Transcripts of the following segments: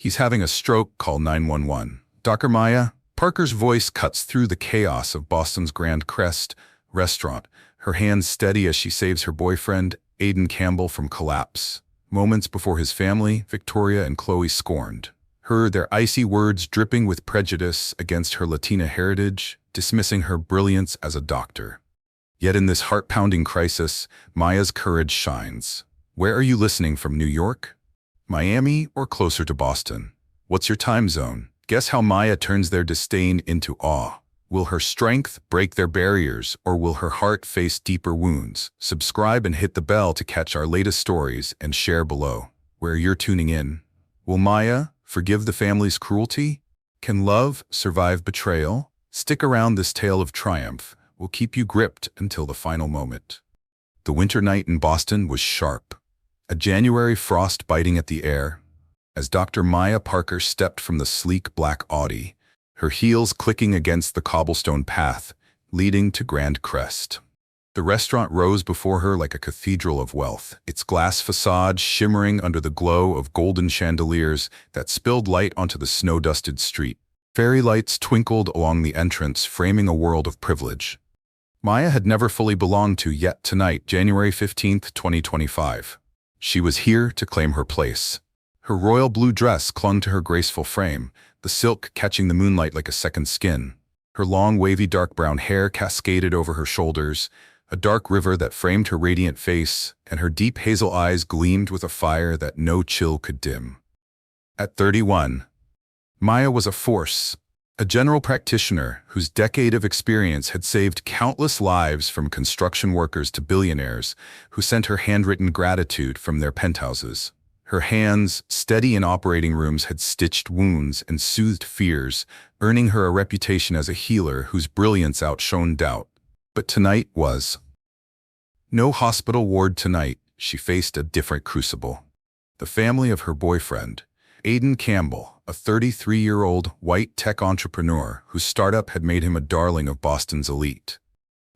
He's having a stroke, call 911. Dr. Maya? Parker's voice cuts through the chaos of Boston's Grand Crest restaurant, her hands steady as she saves her boyfriend, Aidan Campbell, from collapse. Moments before his family, Victoria and Chloe, scorned her, their icy words dripping with prejudice against her Latina heritage, dismissing her brilliance as a doctor. Yet in this heart-pounding crisis, Maya's courage shines. Where are you listening from, New York? Miami, or closer to Boston? What's your time zone? Guess how Maya turns their disdain into awe. Will her strength break their barriers, or will her heart face deeper wounds? Subscribe and hit the bell to catch our latest stories and share below where you're tuning in. Will Maya forgive the family's cruelty? Can love survive betrayal? Stick around, this tale of triumph will keep you gripped until the final moment. The winter night in Boston was sharp, a January frost biting at the air. As Dr. Maya Parker stepped from the sleek black Audi, her heels clicking against the cobblestone path leading to Grand Crest. The restaurant rose before her like a cathedral of wealth, its glass facade shimmering under the glow of golden chandeliers that spilled light onto the snow-dusted street. Fairy lights twinkled along the entrance, framing a world of privilege Maya had never fully belonged to. Yet tonight, January 15th, 2025, she was here to claim her place. Her royal blue dress clung to her graceful frame, the silk catching the moonlight like a second skin. Her long, wavy, dark brown hair cascaded over her shoulders, a dark river that framed her radiant face, and her deep hazel eyes gleamed with a fire that no chill could dim. At 31, Maya was a force, a general practitioner whose decade of experience had saved countless lives, from construction workers to billionaires who sent her handwritten gratitude from their penthouses. Her hands, steady in operating rooms, had stitched wounds and soothed fears, earning her a reputation as a healer whose brilliance outshone doubt. But tonight was no hospital ward. Tonight, she faced a different crucible. The family of her boyfriend, Aidan Campbell, a 33-year-old white tech entrepreneur whose startup had made him a darling of Boston's elite.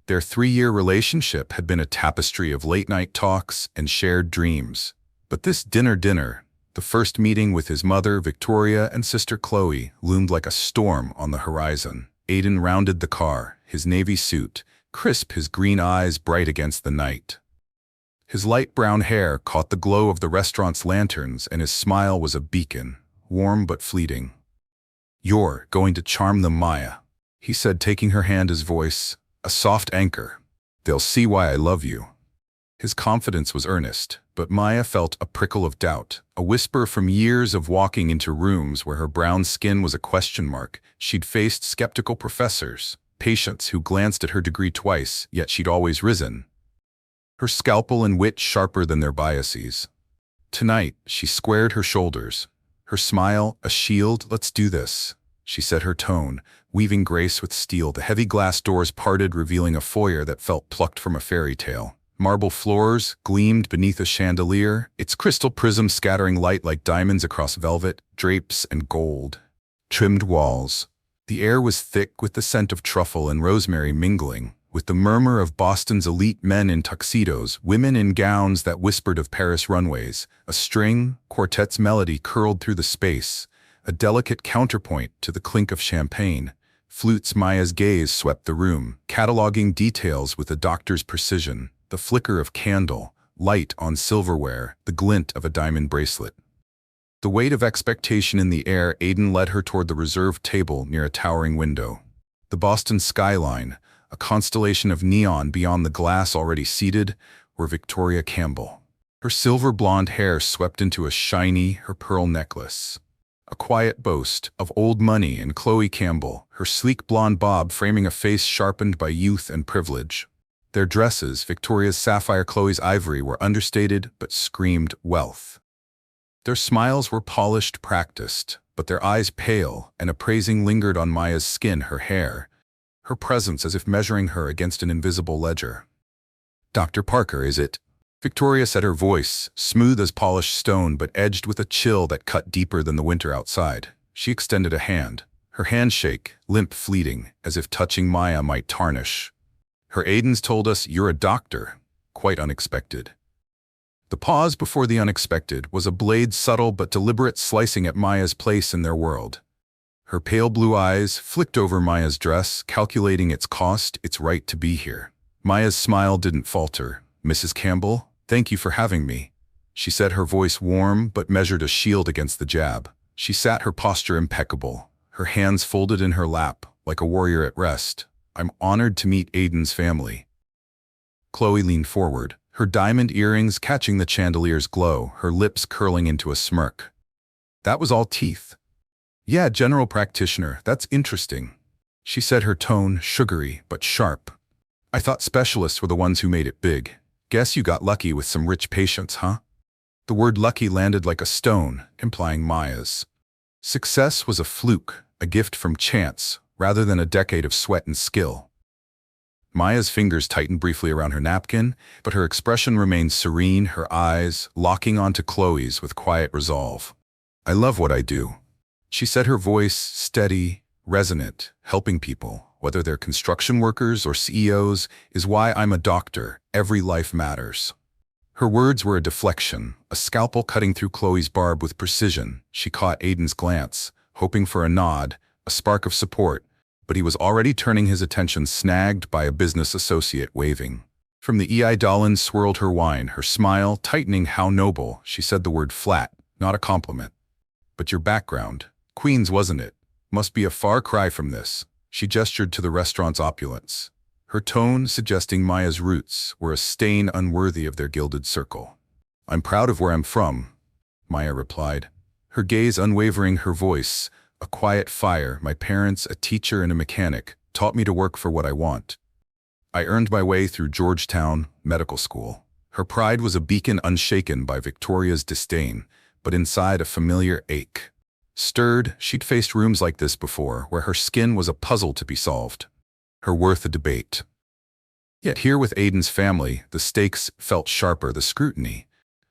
Their 3-year relationship had been a tapestry of late-night talks and shared dreams. But this dinner, the first meeting with his mother, Victoria, and sister Chloe, loomed like a storm on the horizon. Aidan rounded the car, his navy suit crisp, his green eyes bright against the night. His light brown hair caught the glow of the restaurant's lanterns, and his smile was a beacon, warm but fleeting. "You're going to charm them, Maya," he said, taking her hand, his voice a soft anchor. "They'll see why I love you." His confidence was earnest, but Maya felt a prickle of doubt, a whisper from years of walking into rooms where her brown skin was a question mark. She'd faced skeptical professors, patients who glanced at her degree twice, yet she'd always risen, her scalpel and wit sharper than their biases. Tonight, she squared her shoulders, her smile a shield. "Let's do this," she said, her tone weaving grace with steel. The heavy glass doors parted, revealing a foyer that felt plucked from a fairy tale. Marble floors gleamed beneath a chandelier, its crystal prism scattering light like diamonds across velvet, drapes, and gold. Trimmed walls. The air was thick with the scent of truffle and rosemary mingling with the murmur of Boston's elite, men in tuxedos, women in gowns that whispered of Paris runways. A string quartet's melody curled through the space, a delicate counterpoint to the clink of champagne. Flutes. Maya's gaze swept the room, cataloging details with a doctor's precision. The flicker of candle, light on silverware, the glint of a diamond bracelet. The weight of expectation in the air. Aidan led her toward the reserved table near a towering window. The Boston skyline, a constellation of neon beyond the glass. Already seated were Victoria Campbell. Her silver blonde hair swept into a shiny, her pearl necklace. A quiet boast of old money. And Chloe Campbell, her sleek blonde bob framing a face sharpened by youth and privilege. Their dresses, Victoria's sapphire, Chloe's ivory, were understated but screamed wealth. Their smiles were polished, practiced, but their eyes pale, and appraising lingered on Maya's skin, her hair, her presence as if measuring her against an invisible ledger. "Dr. Parker, is it?" Victoria said, her voice smooth as polished stone but edged with a chill that cut deeper than the winter outside. She extended a hand, her handshake limp, fleeting, as if touching Maya might tarnish. "Her Aidan's told us you're a doctor." "Quite unexpected." The pause before the unexpected was a blade subtle but deliberate slicing at Maya's place in their world. Her pale blue eyes flicked over Maya's dress, calculating its cost, its right to be here. Maya's smile didn't falter. "Mrs. Campbell, thank you for having me," she said, her voice warm but measured, a shield against the jab. She sat, her posture impeccable, her hands folded in her lap, like a warrior at rest. "I'm honored to meet Aiden's family." Chloe leaned forward, her diamond earrings catching the chandelier's glow, her lips curling into a smirk. "That was all teeth." "Yeah, general practitioner, that's interesting," she said, her tone sugary but sharp. "I thought specialists were the ones who made it big. Guess you got lucky with some rich patients, huh?" The word lucky landed like a stone, implying Maya's success was a fluke, a gift from chance, rather than a decade of sweat and skill. Maya's fingers tightened briefly around her napkin, but her expression remained serene, her eyes locking onto Chloe's with quiet resolve. "I love what I do," she said, her voice steady, resonant. "Helping people, whether they're construction workers or CEOs, is why I'm a doctor. Every life matters." Her words were a deflection, a scalpel cutting through Chloe's barb with precision. She caught Aiden's glance, hoping for a nod, a spark of support, but he was already turning his attention, snagged by a business associate waving. From the EI Dolan swirled her wine, her smile tightening. "How noble," she said, the word flat, not a compliment. "But your background, Queens, wasn't it? Must be a far cry from this." She gestured to the restaurant's opulence, her tone suggesting Maya's roots were a stain unworthy of their gilded circle. "I'm proud of where I'm from," Maya replied, her gaze unwavering, her voice a quiet fire. "My parents, a teacher and a mechanic, taught me to work for what I want. I earned my way through Georgetown Medical School." Her pride was a beacon unshaken by Victoria's disdain, but inside a familiar ache. Stirred, she'd faced rooms like this before, where her skin was a puzzle to be solved, her worth a debate. Yet here with Aiden's family, the stakes felt sharper, the scrutiny,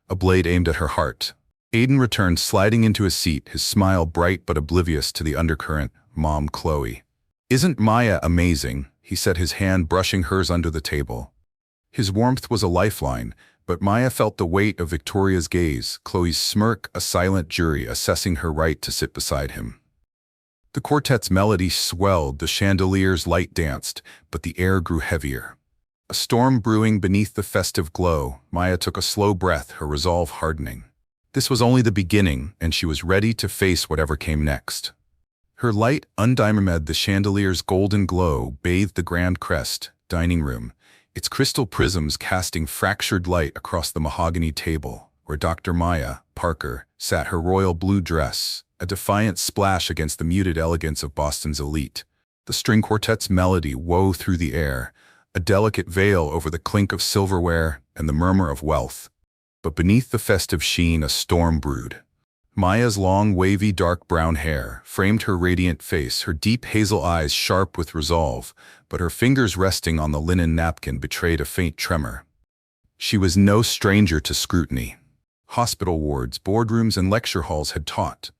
a blade aimed at her heart. Aiden returned, sliding into his seat, his smile bright but oblivious to the undercurrent. "Mom, Chloe." "Isn't Maya amazing?" he said, his hand brushing hers under the table. His warmth was a lifeline, but Maya felt the weight of Victoria's gaze, Chloe's smirk a silent jury assessing her right to sit beside him. The quartet's melody swelled, the chandelier's light danced, but the air grew heavier. A storm brewing beneath the festive glow. Maya took a slow breath, her resolve hardening. This was only the beginning, and she was ready to face whatever came next. Her light undimemed, the chandelier's golden glow bathed the grand crest dining room, its crystal prisms casting fractured light across the mahogany table, where Dr. Maya Parker sat, her royal blue dress, a defiant splash against the muted elegance of Boston's elite. The string quartet's melody wove through the air, a delicate veil over the clink of silverware and the murmur of wealth. But beneath the festive sheen a storm brewed. Maya's long, wavy, dark brown hair framed her radiant face, her deep hazel eyes sharp with resolve, but her fingers resting on the linen napkin betrayed a faint tremor. She was no stranger to scrutiny. Hospital wards, boardrooms, and lecture halls had taught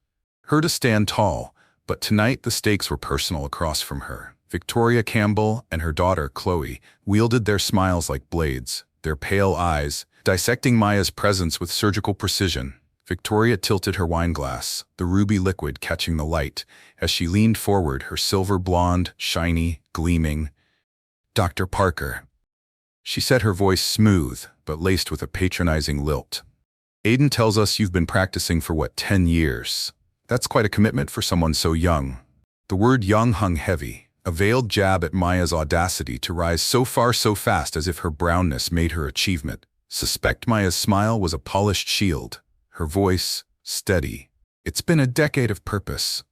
her to stand tall, but tonight the stakes were personal. Across from her, Victoria Campbell and her daughter, Chloe, wielded their smiles like blades, their pale eyes dissecting Maya's presence with surgical precision. Victoria tilted her wineglass, the ruby liquid catching the light, as she leaned forward, her silver blonde, shiny, gleaming. "Dr. Parker," she said, her voice smooth, but laced with a patronizing lilt. "Aiden tells us you've been practicing for, 10 years? That's quite a commitment for someone so young." The word young hung heavy, a veiled jab at Maya's audacity to rise so far so fast, as if her brownness made her achievement. Suspect. Maya's smile was a polished shield, her voice steady. "It's been a decade of purpose.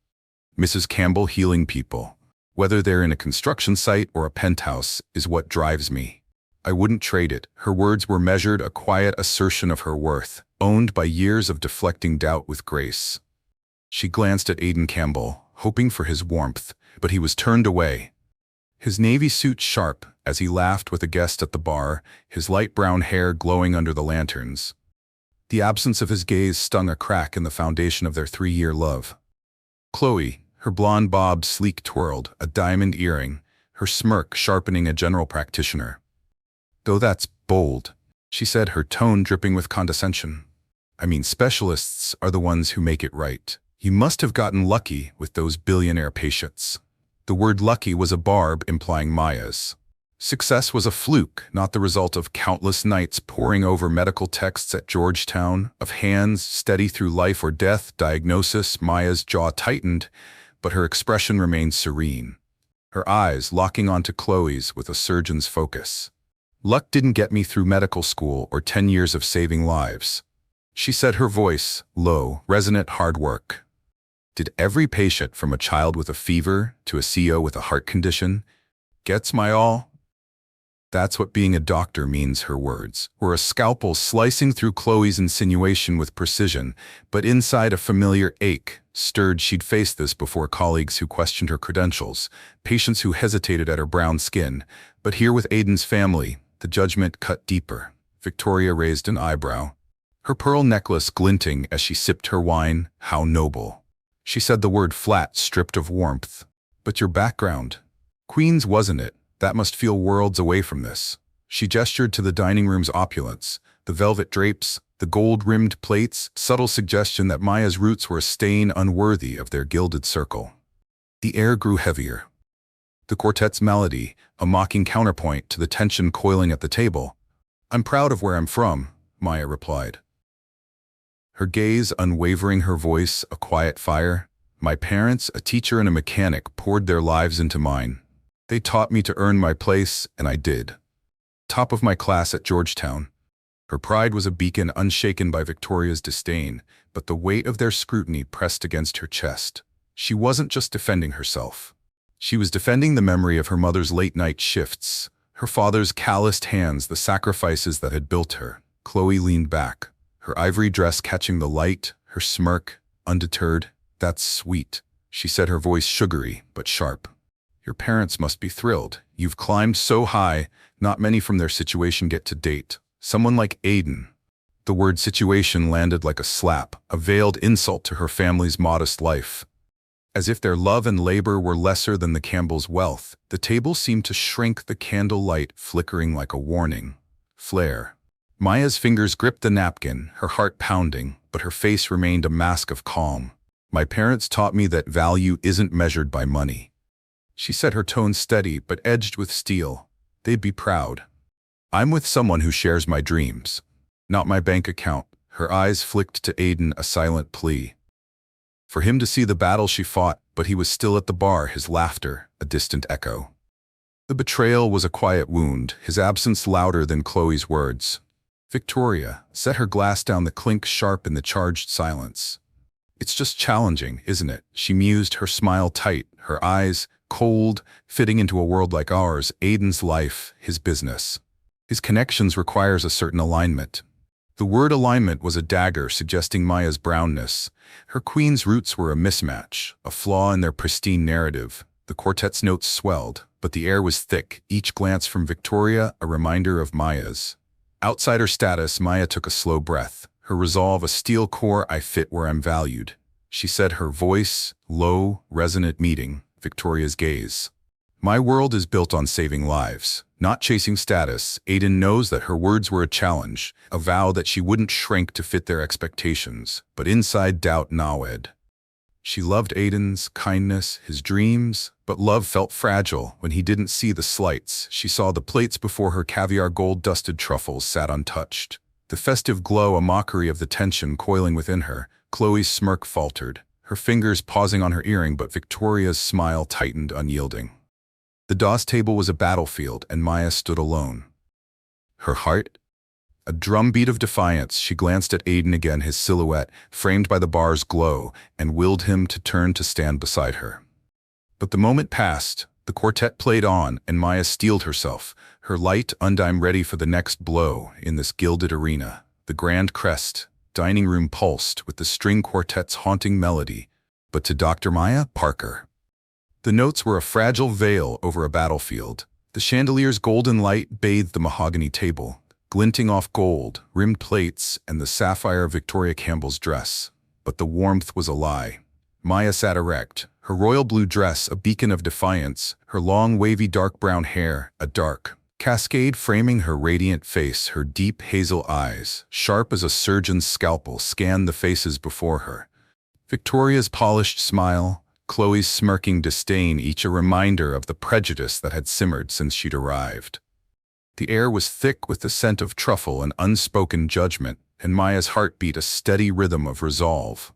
Mrs. Campbell, healing people, whether they're in a construction site or a penthouse, is what drives me. I wouldn't trade it." Her words were measured, a quiet assertion of her worth, owned by years of deflecting doubt with grace. She glanced at Aiden Campbell, hoping for his warmth, but he was turned away. His navy suit sharp as he laughed with a guest at the bar, his light brown hair glowing under the lanterns. The absence of his gaze stung a crack in the foundation of their 3-year love. Chloe, her blonde bob sleek twirled, a diamond earring, her smirk sharpening a general practitioner. "Though that's bold," she said, her tone dripping with condescension. I mean, specialists are the ones who make it right. You must have gotten lucky with those billionaire patients. The word lucky was a barb implying Maya's. Success was a fluke, not the result of countless nights poring over medical texts at Georgetown, of hands steady through life or death diagnosis. Maya's jaw tightened, but her expression remained serene, her eyes locking onto Chloe's with a surgeon's focus. Luck didn't get me through medical school or 10 years of saving lives, she said, her voice low, resonant. Hard work. Did every patient, from a child with a fever to a CEO with a heart condition, gets my all? That's what being a doctor means. Her words were a scalpel slicing through Chloe's insinuation with precision, but inside a familiar ache stirred. She'd faced this before: colleagues who questioned her credentials, patients who hesitated at her brown skin. But here with Aiden's family, the judgment cut deeper. Victoria raised an eyebrow, her pearl necklace glinting as she sipped her wine. How noble. She said the word flat, stripped of warmth. But your background? Queens, wasn't it? That must feel worlds away from this. She gestured to the dining room's opulence, the velvet drapes, the gold-rimmed plates, subtle suggestion that Maya's roots were a stain unworthy of their gilded circle. The air grew heavier. The quartet's melody, a mocking counterpoint to the tension coiling at the table. I'm proud of where I'm from, Maya replied, her gaze unwavering, her voice a quiet fire. My parents, a teacher and a mechanic, poured their lives into mine. They taught me to earn my place, and I did. Top of my class at Georgetown. Her pride was a beacon unshaken by Victoria's disdain, but the weight of their scrutiny pressed against her chest. She wasn't just defending herself. She was defending the memory of her mother's late-night shifts, her father's calloused hands, the sacrifices that had built her. Chloe leaned back, her ivory dress catching the light, her smirk undeterred. That's sweet, she said, her voice sugary but sharp. Your parents must be thrilled. You've climbed so high, not many from their situation get to date. Someone like Aiden. The word situation landed like a slap, a veiled insult to her family's modest life. As if their love and labor were lesser than the Campbells' wealth, the table seemed to shrink, the candle light flickering like a warning. Flare. Maya's fingers gripped the napkin, her heart pounding, but her face remained a mask of calm. My parents taught me that value isn't measured by money. She said, her tone steady but edged with steel. They'd be proud. I'm with someone who shares my dreams, not my bank account. Her eyes flicked to Aiden, a silent plea. For him to see the battle she fought, but he was still at the bar, his laughter a distant echo. The betrayal was a quiet wound, his absence louder than Chloe's words. Victoria set her glass down, the clink sharp in the charged silence. It's just challenging, isn't it? She mused, her smile tight, her eyes cold, fitting into a world like ours. Aiden's life, his business, his connections requires a certain alignment. The word alignment was a dagger suggesting Maya's brownness. Her queen's roots were a mismatch, a flaw in their pristine narrative. The quartet's notes swelled, but the air was thick, each glance from Victoria a reminder of Maya's. Outside her status, Maya took a slow breath, her resolve a steel core. I fit where I'm valued, she said, her voice low, resonant, meeting Victoria's gaze. My world is built on saving lives, not chasing status. Aiden knows that her words were a challenge, a vow that she wouldn't shrink to fit their expectations, but inside doubt gnawed. She loved Aiden's kindness, his dreams, but love felt fragile when he didn't see the slights. She saw the plates before her, caviar, gold-dusted truffles sat untouched. The festive glow a mockery of the tension coiling within her. Chloe's smirk faltered, her fingers pausing on her earring, but Victoria's smile tightened, unyielding. The DOS table was a battlefield, and Maya stood alone. Her heart a drumbeat of defiance. She glanced at Aiden again, his silhouette framed by the bar's glow, and willed him to turn to stand beside her. But the moment passed, the quartet played on, and Maya steeled herself, her light undime ready for the next blow in this gilded arena. The grand crest, dining room pulsed with the string quartet's haunting melody, but to Dr. Maya Parker, the notes were a fragile veil over a battlefield. The chandelier's golden light bathed the mahogany table, glinting off gold-rimmed plates and the sapphire of Victoria Campbell's dress. But the warmth was a lie. Maya sat erect, her royal blue dress a beacon of defiance, her long wavy dark brown hair a dark, cascade framing her radiant face, her deep hazel eyes, sharp as a surgeon's scalpel, scanned the faces before her. Victoria's polished smile, Chloe's smirking disdain, each a reminder of the prejudice that had simmered since she'd arrived. The air was thick with the scent of truffle and unspoken judgment, and Maya's heart beat a steady rhythm of resolve.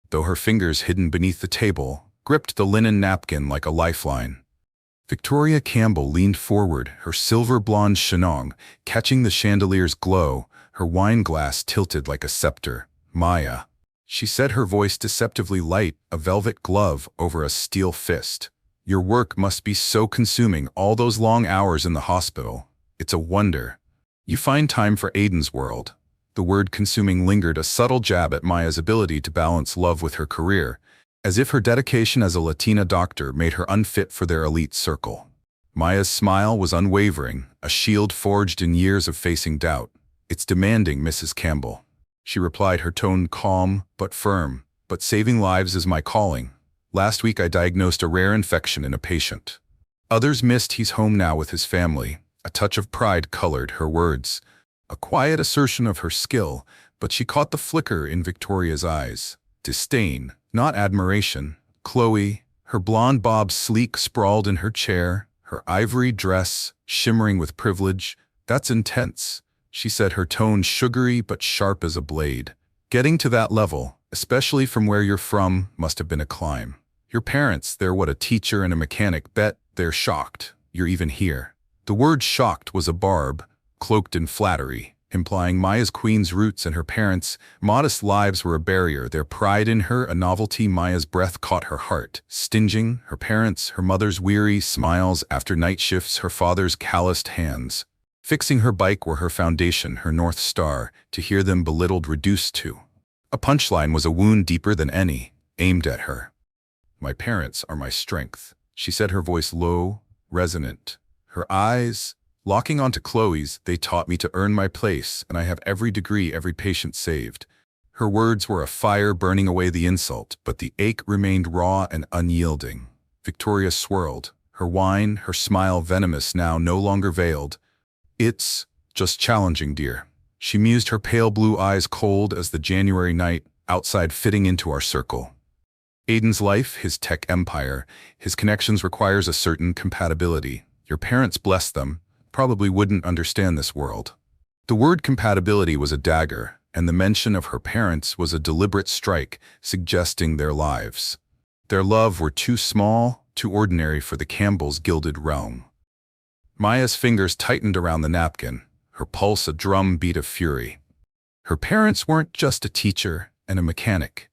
Though her fingers, hidden beneath the table, gripped the linen napkin like a lifeline. Victoria Campbell leaned forward, her silver-blonde chignon catching the chandelier's glow, her wine glass tilted like a scepter. "Maya," she said, her voice deceptively light, a velvet glove over a steel fist. "Your work must be so consuming, all those long hours in the hospital. It's a wonder you find time for Aiden's world." The word consuming lingered, a subtle jab at Maya's ability to balance love with her career, as if her dedication as a Latina doctor made her unfit for their elite circle. Maya's smile was unwavering, a shield forged in years of facing doubt. "It's demanding, Mrs. Campbell," she replied, her tone calm but firm. "But saving lives is my calling. Last week I diagnosed a rare infection in a patient. Others missed. He's home now with his family." A touch of pride colored her words, a quiet assertion of her skill, but she caught the flicker in Victoria's eyes. Disdain, not admiration. Chloe, her blonde bob sleek, sprawled in her chair, her ivory dress shimmering with privilege. "That's intense," she said, her tone sugary but sharp as a blade. "Getting to that level, especially from where you're from, must have been a climb. Your parents, they're what, a teacher and a mechanic? Bet they're shocked you're even here." The word shocked was a barb, cloaked in flattery, implying Maya's queen's roots and her parents' modest lives were a barrier, their pride in her a novelty. Maya's breath caught her heart, stinging. Her parents, her mother's weary smiles after night shifts, her father's calloused hands. Fixing her bike were her foundation, her North Star, to hear them belittled, reduced to a punchline was a wound deeper than any aimed at her. "My parents are my strength," she said, her voice low, resonant. Her eyes locking onto Chloe's. "They taught me to earn my place, and I have every degree, every patient saved." Her words were a fire burning away the insult, but the ache remained raw and unyielding. Victoria swirled, her wine, her smile venomous, now no longer veiled. "It's just challenging, dear," she mused, her pale blue eyes cold as the January night outside, fitting into our circle. "Aiden's life, his tech empire, his connections requires a certain compatibility. Your parents, bless them, probably wouldn't understand this world." The word compatibility was a dagger, and the mention of her parents was a deliberate strike, suggesting their lives, their love, were too small, too ordinary for the Campbells' gilded realm. Maya's fingers tightened around the napkin, her pulse a drum beat of fury. Her parents weren't just a teacher and a mechanic.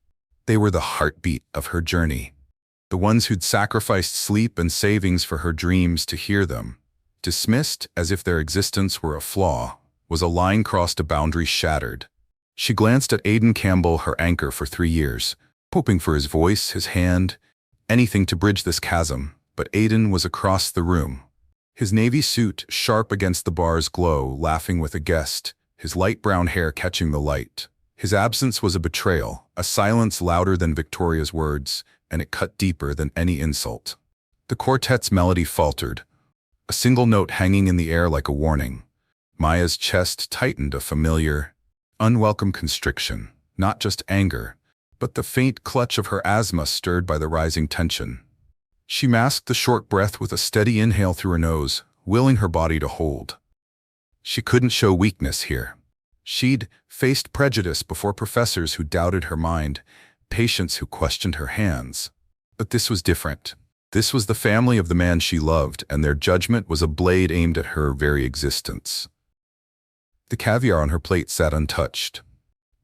They were the heartbeat of her journey. The ones who'd sacrificed sleep and savings for her dreams. To hear them dismissed as if their existence were a flaw was a line crossed, a boundary shattered. She glanced at Aiden Campbell, her anchor for 3 years, hoping for his voice, his hand, anything to bridge this chasm. But Aiden was across the room, his navy suit sharp against the bar's glow, laughing with a guest, his light brown hair catching the light. His absence was a betrayal, a silence louder than Victoria's words, and it cut deeper than any insult. The quartet's melody faltered, a single note hanging in the air like a warning. Maya's chest tightened, a familiar, unwelcome constriction, not just anger, but the faint clutch of her asthma stirred by the rising tension. She masked the short breath with a steady inhale through her nose, willing her body to hold. She couldn't show weakness here. She'd faced prejudice before, professors who doubted her mind, patients who questioned her hands. But this was different. This was the family of the man she loved, and their judgment was a blade aimed at her very existence. The caviar on her plate sat untouched.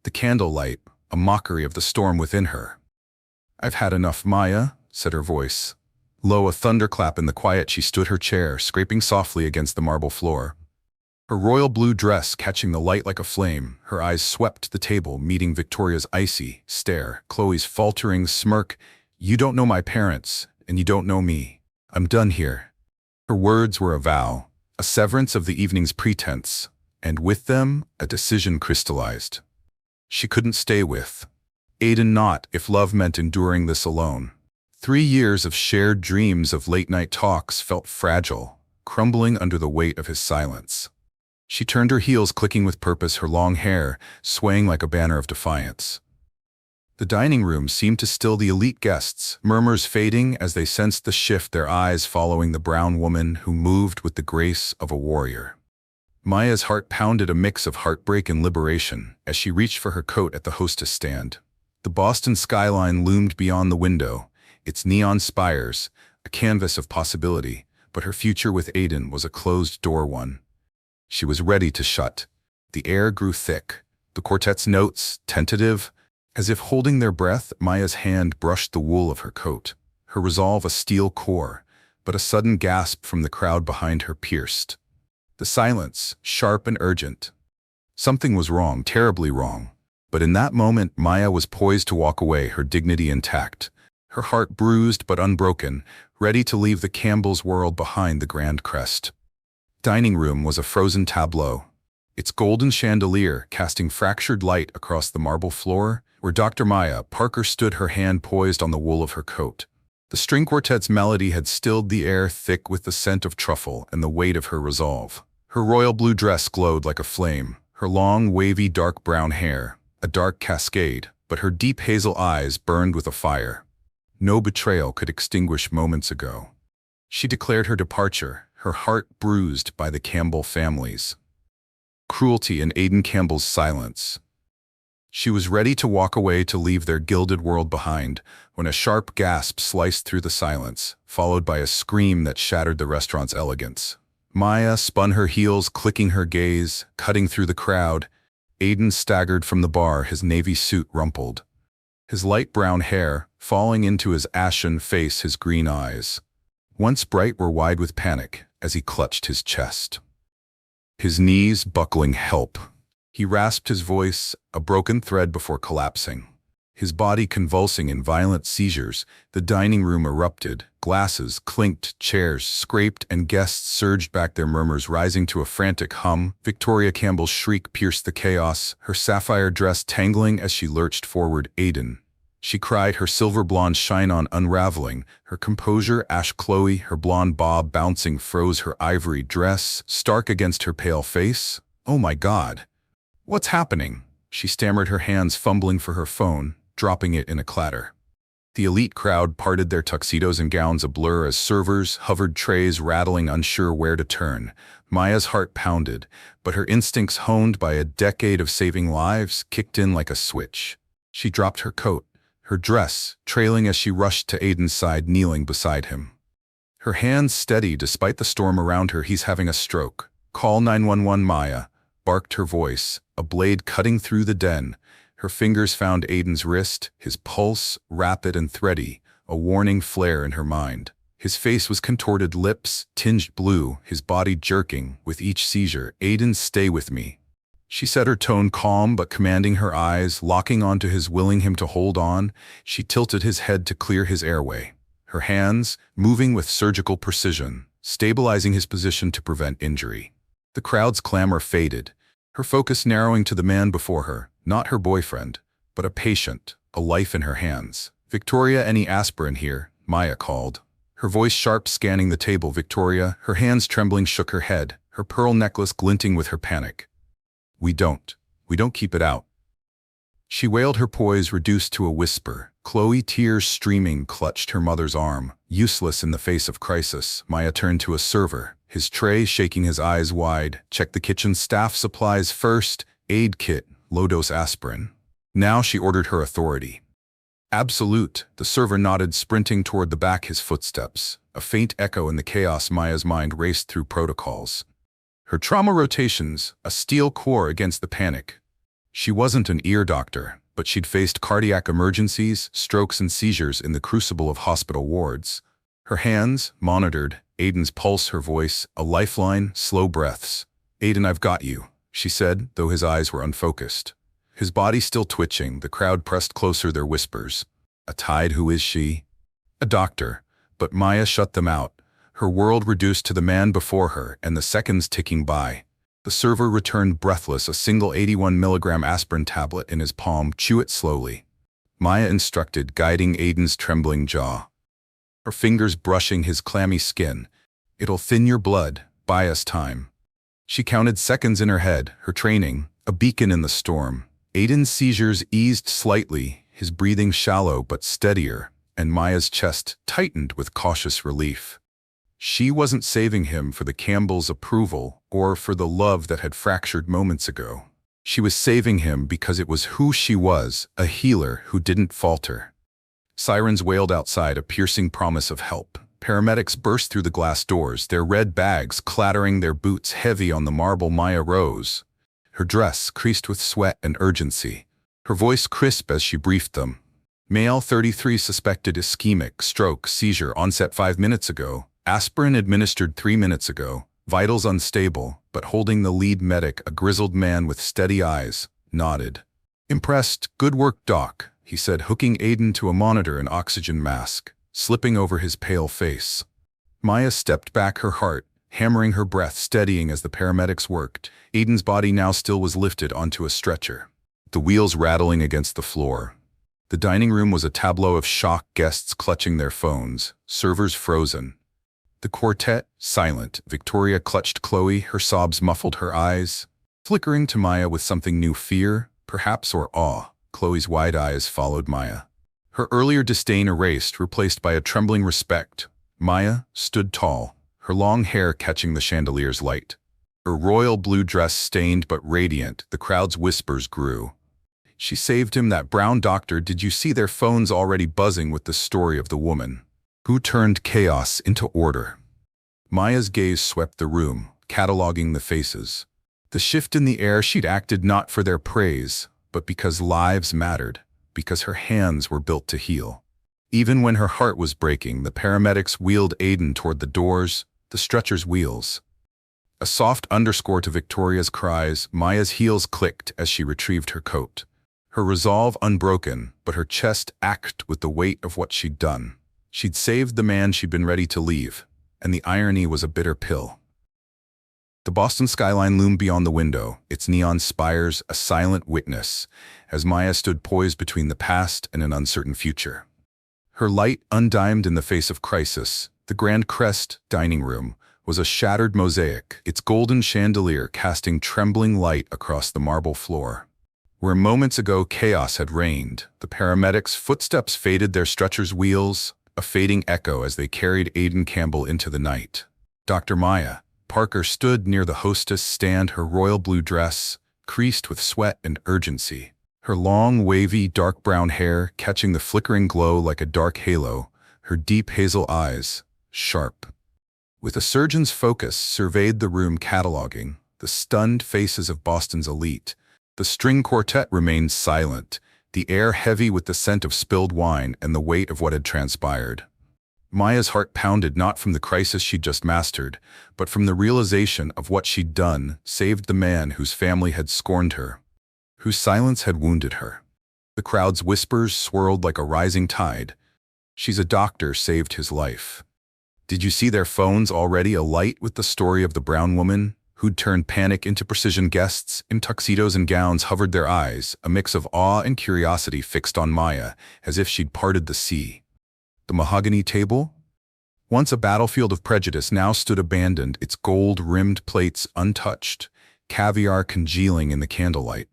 The candlelight, a mockery of the storm within her. "I've had enough, Maya," said her voice. Low, a thunderclap in the quiet. She stood her chair, scraping softly against the marble floor. Her royal blue dress catching the light like a flame, her eyes swept the table, meeting Victoria's icy stare, Chloe's faltering smirk. "You don't know my parents, and you don't know me. I'm done here." Her words were a vow, a severance of the evening's pretense, and with them, a decision crystallized. She couldn't stay with Aiden, not if love meant enduring this alone. 3 years of shared dreams, of late-night talks, felt fragile, crumbling under the weight of his silence. She turned her heels, clicking with purpose, her long hair swaying like a banner of defiance. The dining room seemed to still the elite guests, murmurs fading as they sensed the shift, their eyes following the brown woman who moved with the grace of a warrior. Maya's heart pounded, a mix of heartbreak and liberation, as she reached for her coat at the hostess stand. The Boston skyline loomed beyond the window, its neon spires, a canvas of possibility, but her future with Aiden was a closed-door one. She was ready to shut. The air grew thick, the quartet's notes tentative. As if holding their breath, Maya's hand brushed the wool of her coat, her resolve a steel core, but a sudden gasp from the crowd behind her pierced the silence, sharp and urgent. Something was wrong, terribly wrong. But in that moment, Maya was poised to walk away, her dignity intact, her heart bruised but unbroken, ready to leave the Campbell's world behind the grand crest. Dining room was a frozen tableau, its golden chandelier casting fractured light across the marble floor, where Dr. Maya Parker stood, her hand poised on the wool of her coat. The string quartet's melody had stilled the air, thick with the scent of truffle and the weight of her resolve. Her royal blue dress glowed like a flame, her long, wavy, dark brown hair, a dark cascade, but her deep hazel eyes burned with a fire no betrayal could extinguish moments ago. She declared her departure, her heart bruised by the Campbell family's cruelty and Aiden Campbell's silence. She was ready to walk away, to leave their gilded world behind, when a sharp gasp sliced through the silence, followed by a scream that shattered the restaurant's elegance. Maya spun her heels, clicking her gaze, cutting through the crowd. Aiden staggered from the bar, his navy suit rumpled, his light brown hair falling into his ashen face, his green eyes, once bright, were wide with panic as he clutched his chest. His knees buckling. Help! He rasped, his voice a broken thread before collapsing. His body convulsing in violent seizures, the dining room erupted. Glasses clinked, chairs scraped, and guests surged back, their murmurs rising to a frantic hum. Victoria Campbell's shriek pierced the chaos, her sapphire dress tangling as she lurched forward. Aiden, she cried, her silver blonde shine on unraveling, her composure ash Chloe, her blonde bob bouncing froze her ivory dress stark against her pale face. Oh my God! What's happening? She stammered, her hands fumbling for her phone, dropping it in a clatter. The elite crowd parted, their tuxedos and gowns a blur as servers hovered trays, rattling, unsure where to turn. Maya's heart pounded, but her instincts, honed by a decade of saving lives, kicked in like a switch. She dropped her coat, her dress trailing as she rushed to Aiden's side, kneeling beside him. Her hands steady despite the storm around her. He's having a stroke. Call 911, Maya, barked her voice, a blade cutting through the den. Her fingers found Aiden's wrist, his pulse rapid and thready, a warning flare in her mind. His face was contorted, lips tinged blue, his body jerking with each seizure. Aiden, stay with me. She said, her tone calm but commanding, her eyes locking onto his, willing him to hold on. She tilted his head to clear his airway, her hands moving with surgical precision, stabilizing his position to prevent injury. The crowd's clamor faded, her focus narrowing to the man before her, not her boyfriend, but a patient, a life in her hands. Victoria, any aspirin here? Maya called, her voice sharp, scanning the table. Victoria, her hands trembling, shook her head, her pearl necklace glinting with her panic. We don't keep it out. She wailed, her poise reduced to a whisper. Chloe, tears streaming, clutched her mother's arm, useless in the face of crisis. Maya turned to a server, his tray shaking, his eyes wide. Check the kitchen staff supplies first, aid kit, low-dose aspirin. Now she ordered her authority. Absolute, the server nodded, sprinting toward the back, his footsteps a faint echo in the chaos. Maya's mind raced through protocols, her trauma rotations a steel core against the panic. She wasn't an ear doctor, but she'd faced cardiac emergencies, strokes and seizures in the crucible of hospital wards. Her hands monitored Aiden's pulse, her voice a lifeline, slow breaths. Aiden, I've got you, she said, though his eyes were unfocused. His body still twitching, the crowd pressed closer, their whispers. A tide, who is she? A doctor. But Maya shut them out, her world reduced to the man before her and the seconds ticking by. The server returned breathless, a single 81-milligram aspirin tablet in his palm. Chew it slowly, Maya instructed, guiding Aiden's trembling jaw, her fingers brushing his clammy skin. It'll thin your blood, buy us time. She counted seconds in her head, her training, a beacon in the storm. Aiden's seizures eased slightly, his breathing shallow but steadier, and Maya's chest tightened with cautious relief. She wasn't saving him for the Campbells' approval or for the love that had fractured moments ago. She was saving him because it was who she was, a healer who didn't falter. Sirens wailed outside, a piercing promise of help. Paramedics burst through the glass doors, their red bags clattering, their boots heavy on the marble. Maya rose, her dress creased with sweat and urgency, her voice crisp as she briefed them. Male 33 suspected ischemic stroke, seizure onset 5 minutes ago, aspirin administered 3 minutes ago, vitals unstable, but holding the lead medic, a grizzled man with steady eyes, nodded. Impressed. Good work, Doc, he said, hooking Aiden to a monitor and oxygen mask, slipping over his pale face. Maya stepped back, her heart hammering, her breath steadying as the paramedics worked. Aiden's body now still was lifted onto a stretcher, the wheels rattling against the floor. The dining room was a tableau of shocked guests clutching their phones, servers frozen. The quartet silent. Victoria clutched Chloe, her sobs muffled her eyes, flickering to Maya with something new, fear, perhaps, or awe. Chloe's wide eyes followed Maya, her earlier disdain erased, replaced by a trembling respect. Maya stood tall, her long hair catching the chandelier's light. Her royal blue dress stained but radiant, the crowd's whispers grew. She saved him, that brown doctor. Did you see their phones already buzzing with the story of the woman who turned chaos into order? Maya's gaze swept the room, cataloging the faces. The shift in the air. She'd acted not for their praise, but because lives mattered, because her hands were built to heal. Even when her heart was breaking, the paramedics wheeled Aiden toward the doors, the stretcher's wheels. A soft underscore to Victoria's cries. Maya's heels clicked as she retrieved her coat, her resolve unbroken, but her chest ached with the weight of what she'd done. She'd saved the man she'd been ready to leave, and the irony was a bitter pill. The Boston skyline loomed beyond the window, its neon spires a silent witness, as Maya stood poised between the past and an uncertain future. Her light undimmed in the face of crisis. The Grand Crest dining room was a shattered mosaic, its golden chandelier casting trembling light across the marble floor. Where moments ago chaos had reigned, the paramedics' footsteps faded, their stretcher's wheels a fading echo as they carried Aiden Campbell into the night. Dr. Maya Parker stood near the hostess stand, her royal blue dress creased with sweat and urgency, her long, wavy, dark brown hair catching the flickering glow like a dark halo, her deep hazel eyes sharp. With a surgeon's focus, surveyed the room, cataloging the stunned faces of Boston's elite. The string quartet remained silent, the air heavy with the scent of spilled wine and the weight of what had transpired. Maya's heart pounded, not from the crisis she'd just mastered, but from the realization of what she'd done, saved the man whose family had scorned her, whose silence had wounded her. The crowd's whispers swirled like a rising tide. She's a doctor, saved his life. Did you see their phones already alight with the story of the brown woman who'd turned panic into precision? Guests in tuxedos and gowns hovered, their eyes, a mix of awe and curiosity, fixed on Maya, as if she'd parted the sea. The mahogany table, once a battlefield of prejudice, now stood abandoned, its gold-rimmed plates untouched, caviar congealing in the candlelight.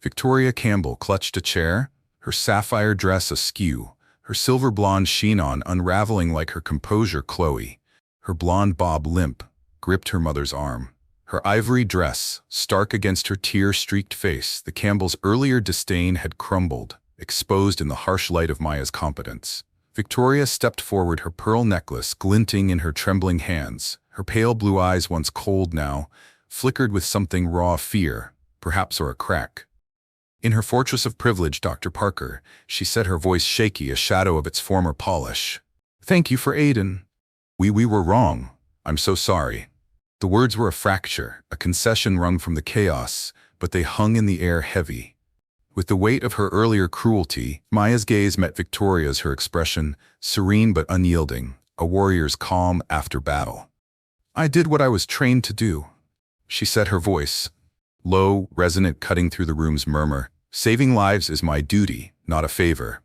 Victoria Campbell clutched a chair, her sapphire dress askew, her silver blonde sheen on unraveling like her composure. Chloe, her blonde bob limp, gripped her mother's arm, her ivory dress stark against her tear-streaked face. The Campbells' earlier disdain had crumbled, exposed in the harsh light of Maya's competence. Victoria stepped forward, her pearl necklace glinting in her trembling hands. Her pale blue eyes, once cold now, flickered with something raw, fear, perhaps, or a crack. In her fortress of privilege, Dr. Parker, she said, her voice shaky, a shadow of its former polish. Thank you for Aiden. We were wrong. I'm so sorry. The words were a fracture, a concession wrung from the chaos, but they hung in the air heavy. With the weight of her earlier cruelty, Maya's gaze met Victoria's, her expression serene but unyielding, a warrior's calm after battle. I did what I was trained to do, she said, her voice low, resonant, cutting through the room's murmur. Saving lives is my duty, not a favor.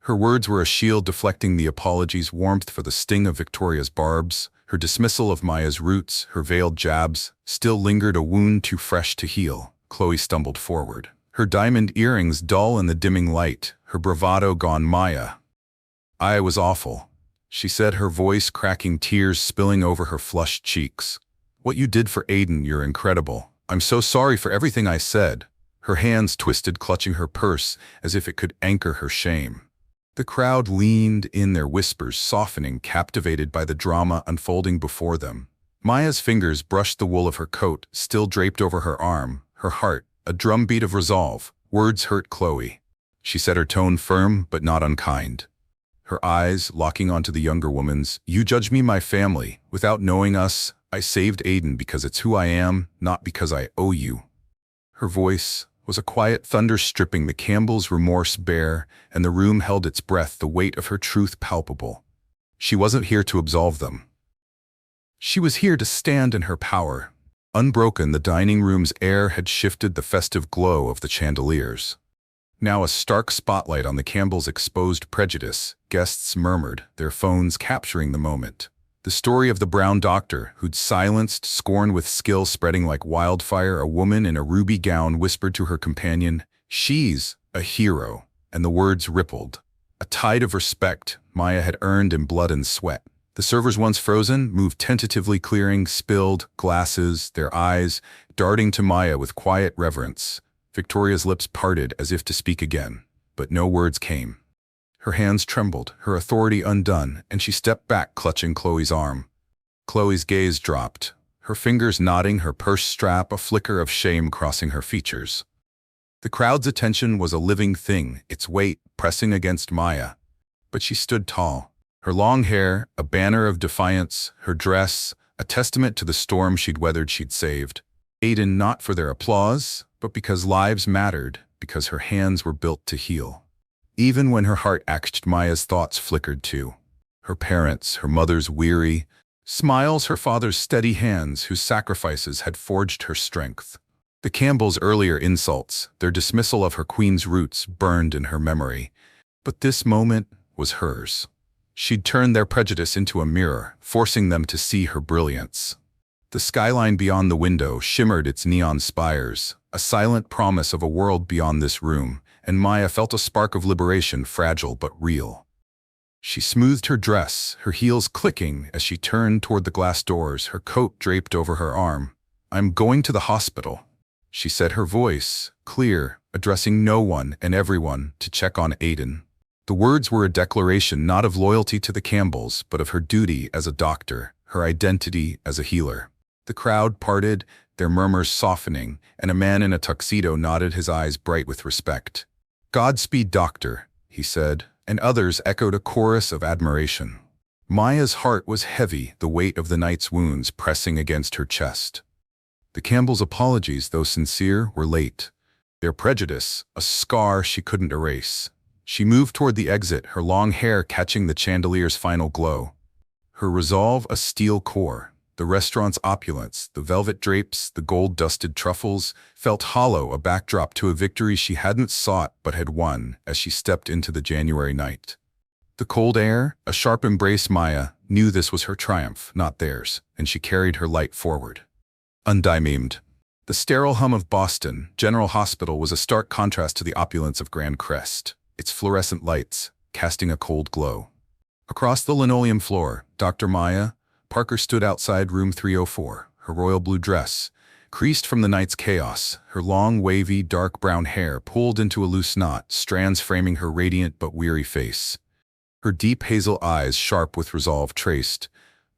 Her words were a shield deflecting the apology's warmth for the sting of Victoria's barbs, Her dismissal of Maya's roots, her veiled jabs, still lingered a wound too fresh to heal. Chloe stumbled forward. Her diamond earrings dull in the dimming light, her bravado gone. Maya. I was awful, she said, her voice cracking, tears spilling over her flushed cheeks. What you did for Aiden, you're incredible. I'm so sorry for everything I said. Her hands twisted, clutching her purse as if it could anchor her shame. The crowd leaned in, their whispers softening, captivated by the drama unfolding before them. Maya's fingers brushed the wool of her coat, still draped over her arm, her heart a drumbeat of resolve. Words hurt Chloe. She said, her tone firm but not unkind. Her eyes locking onto the younger woman's. You judge me, my family, without knowing us. I saved Aiden because it's who I am, not because I owe you. Her voice was a quiet thunder, stripping the Campbells' remorse bare, and the room held its breath, the weight of her truth palpable. She wasn't here to absolve them. She was here to stand in her power. Unbroken, the dining room's air had shifted, the festive glow of the chandeliers. Now a stark spotlight on the Campbells' exposed prejudice. Guests murmured, their phones capturing the moment. The story of the brown doctor who'd silenced scorn with skill spreading like wildfire. A woman in a ruby gown whispered to her companion, "She's a hero," and the words rippled. A tide of respect Maya had earned in blood and sweat. The servers, once frozen, moved tentatively, clearing spilled glasses, their eyes darting to Maya with quiet reverence. Victoria's lips parted as if to speak again, but no words came. Her hands trembled, her authority undone, and she stepped back, clutching Chloe's arm. Chloe's gaze dropped, her fingers knotting her purse strap, a flicker of shame crossing her features. The crowd's attention was a living thing, its weight pressing against Maya. But she stood tall, her long hair a banner of defiance, her dress a testament to the storm she'd weathered, she'd saved. Aiden, not for their applause, but because lives mattered, because her hands were built to heal. Even when her heart ached, Maya's thoughts flickered too. Her parents, her mother's weary smiles, her father's steady hands whose sacrifices had forged her strength. The Campbells' earlier insults, their dismissal of her queen's roots, burned in her memory. But this moment was hers. She'd turned their prejudice into a mirror, forcing them to see her brilliance. The skyline beyond the window shimmered its neon spires, a silent promise of a world beyond this room, and Maya felt a spark of liberation, fragile but real. She smoothed her dress, her heels clicking as she turned toward the glass doors, her coat draped over her arm. "I'm going to the hospital," she said, her voice clear, addressing no one and everyone, to check on Aiden. The words were a declaration not of loyalty to the Campbells, but of her duty as a doctor, her identity as a healer. The crowd parted, their murmurs softening, and a man in a tuxedo nodded, his eyes bright with respect. "Godspeed, doctor," he said, and others echoed a chorus of admiration. Maya's heart was heavy, the weight of the night's wounds pressing against her chest. The Campbells' apologies, though sincere, were late. Their prejudice, a scar she couldn't erase. She moved toward the exit, her long hair catching the chandelier's final glow. Her resolve a steel core. The restaurant's opulence, the velvet drapes, the gold-dusted truffles, felt hollow, a backdrop to a victory she hadn't sought but had won as she stepped into the January night. The cold air, a sharp embrace. Maya knew this was her triumph, not theirs, and she carried her light forward. Undimemed. The sterile hum of Boston General Hospital was a stark contrast to the opulence of Grand Crest, its fluorescent lights casting a cold glow. Across the linoleum floor, Dr. Maya Parker stood outside room 304, her royal blue dress creased from the night's chaos, her long, wavy, dark brown hair pulled into a loose knot, strands framing her radiant but weary face. Her deep hazel eyes, sharp with resolve, traced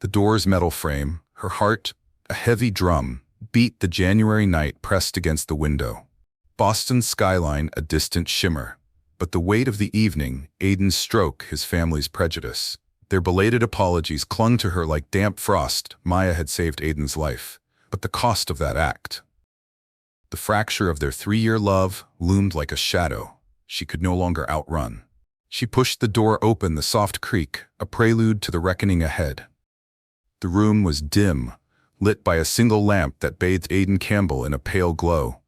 the door's metal frame. Her heart, a heavy drum, beat the January night pressed against the window. Boston's skyline, a distant shimmer. But the weight of the evening, Aiden's stroke, his family's prejudice. Their belated apologies clung to her like damp frost. Maya had saved Aiden's life, but the cost of that act. The fracture of their 3-year love loomed like a shadow she could no longer outrun. She pushed the door open, the soft creak, a prelude to the reckoning ahead. The room was dim, lit by a single lamp that bathed Aiden Campbell in a pale glow.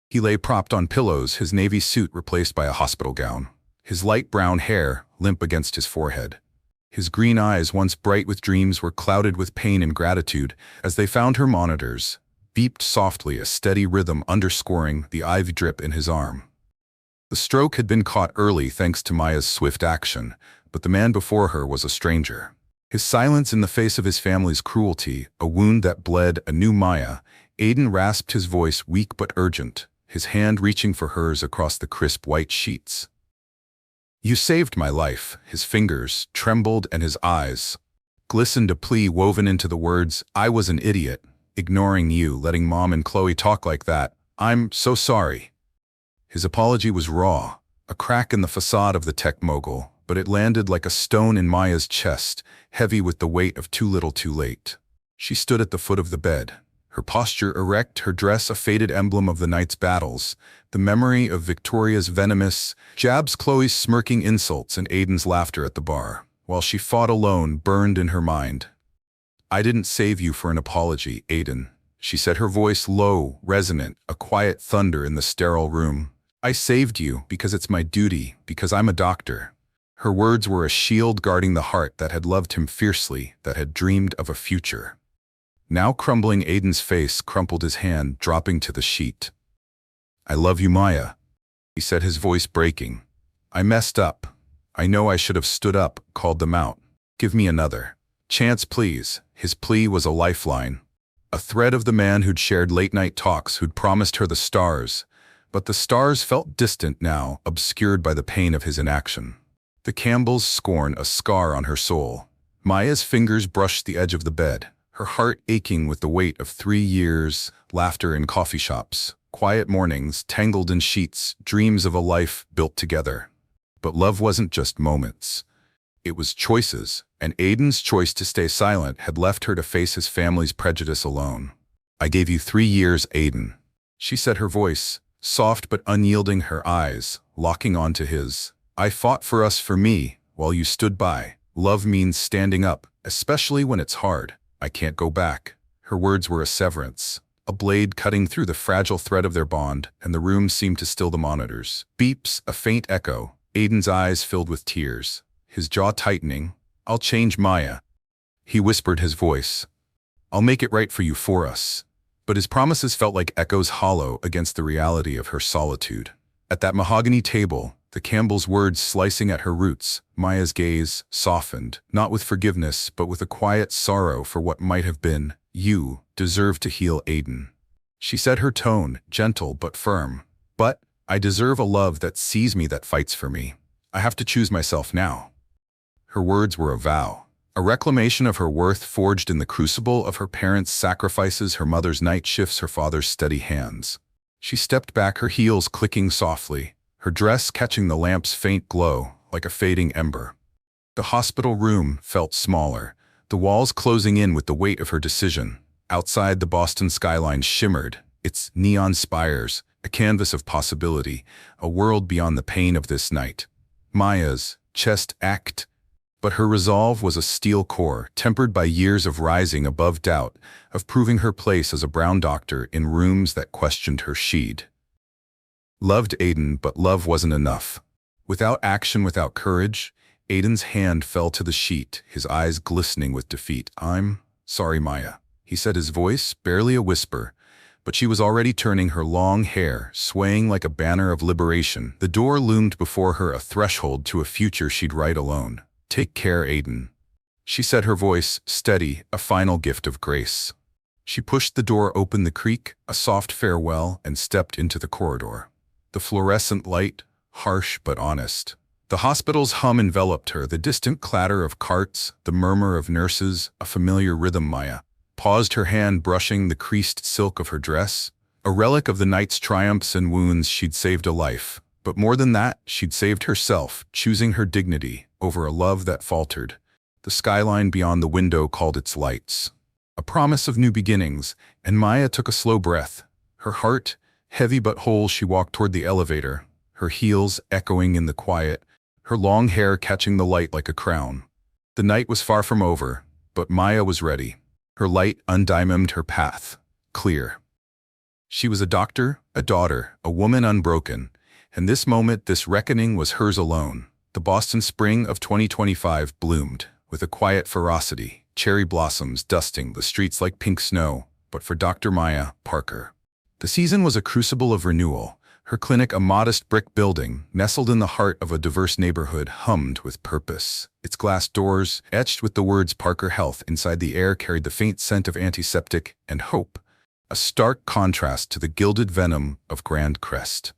He lay propped on pillows, his navy suit replaced by a hospital gown, his light brown hair limp against his forehead. His green eyes, once bright with dreams, were clouded with pain and gratitude as they found her monitors, beeped softly, a steady rhythm underscoring the IV drip in his arm. The stroke had been caught early thanks to Maya's swift action, but the man before her was a stranger. His silence in the face of his family's cruelty, a wound that bled, a new Maya. Aiden rasped, his voice weak but urgent, his hand reaching for hers across the crisp white sheets. "You saved my life." His fingers trembled and his eyes glistened, a plea woven into the words. "I was an idiot, ignoring you, letting Mom and Chloe talk like that. I'm so sorry." His apology was raw, a crack in the facade of the tech mogul, but it landed like a stone in Maya's chest, heavy with the weight of too little too late. She stood at the foot of the bed, her posture erect, her dress a faded emblem of the night's battles, the memory of Victoria's venomous jabs, Chloe's smirking insults, and Aiden's laughter at the bar, while she fought alone, burned in her mind. "I didn't save you for an apology, Aiden," she said, her voice low, resonant, a quiet thunder in the sterile room. "I saved you because it's my duty, because I'm a doctor." Her words were a shield guarding the heart that had loved him fiercely, that had dreamed of a future. Now crumbling, Aiden's face crumpled, his hand dropping to the sheet. "I love you, Maya," he said, his voice breaking. "I messed up. I know I should have stood up, called them out. Give me another chance, please." His plea was a lifeline, a thread of the man who'd shared late-night talks, who'd promised her the stars. But the stars felt distant now, obscured by the pain of his inaction. The Campbell's scorn, a scar on her soul. Maya's fingers brushed the edge of the bed, her heart aching with the weight of 3 years, laughter in coffee shops, quiet mornings tangled in sheets, dreams of a life built together. But love wasn't just moments. It was choices, and Aiden's choice to stay silent had left her to face his family's prejudice alone. "I gave you 3 years, Aiden," she said, her voice soft but unyielding, her eyes locking onto his. "I fought for us, for me, while you stood by. Love means standing up, especially when it's hard. I can't go back." Her words were a severance, a blade cutting through the fragile thread of their bond, and the room seemed to still the monitors. Beeps, a faint echo, Aiden's eyes filled with tears, his jaw tightening. "I'll change, Maya," he whispered, his voice. "I'll make it right for you, for us." But his promises felt like echoes hollow against the reality of her solitude. At that mahogany table, the Campbell's words slicing at her roots, Maya's gaze softened, not with forgiveness, but with a quiet sorrow for what might have been. "You deserve to heal, Aiden," she said, her tone gentle but firm. "But I deserve a love that sees me, that fights for me. I have to choose myself now." Her words were a vow, a reclamation of her worth forged in the crucible of her parents' sacrifices, her mother's night shifts, her father's steady hands. She stepped back, her heels clicking softly, her dress catching the lamp's faint glow like a fading ember. The hospital room felt smaller, the walls closing in with the weight of her decision. Outside, the Boston skyline shimmered, its neon spires, a canvas of possibility, a world beyond the pain of this night. Maya's chest ached, but her resolve was a steel core, tempered by years of rising above doubt, of proving her place as a brown doctor in rooms that questioned her. She'd loved Aiden, but love wasn't enough. Without action, without courage, Aiden's hand fell to the sheet, his eyes glistening with defeat. "I'm sorry, Maya," he said, his voice barely a whisper, but she was already turning, her long hair swaying like a banner of liberation. The door loomed before her, a threshold to a future she'd write alone. "Take care, Aiden," she said, her voice steady, a final gift of grace. She pushed the door open, the creak, a soft farewell, and stepped into the corridor. The fluorescent light, harsh but honest. The hospital's hum enveloped her, the distant clatter of carts, the murmur of nurses, a familiar rhythm. Maya paused, her hand brushing the creased silk of her dress, a relic of the night's triumphs and wounds. She'd saved a life, but more than that, she'd saved herself, choosing her dignity over a love that faltered. The skyline beyond the window called its lights, a promise of new beginnings, and Maya took a slow breath. Her heart heavy but whole, she walked toward the elevator, her heels echoing in the quiet, her long hair catching the light like a crown. The night was far from over, but Maya was ready. Her light undiamoned her path, clear. She was a doctor, a daughter, a woman unbroken, and this moment, this reckoning was hers alone. The Boston spring of 2025 bloomed, with a quiet ferocity, cherry blossoms dusting the streets like pink snow. But for Dr. Maya Parker, the season was a crucible of renewal. Her clinic, a modest brick building, nestled in the heart of a diverse neighborhood, hummed with purpose. Its glass doors, etched with the words Parker Health inside the air, carried the faint scent of antiseptic and hope, a stark contrast to the gilded venom of Grand Crest.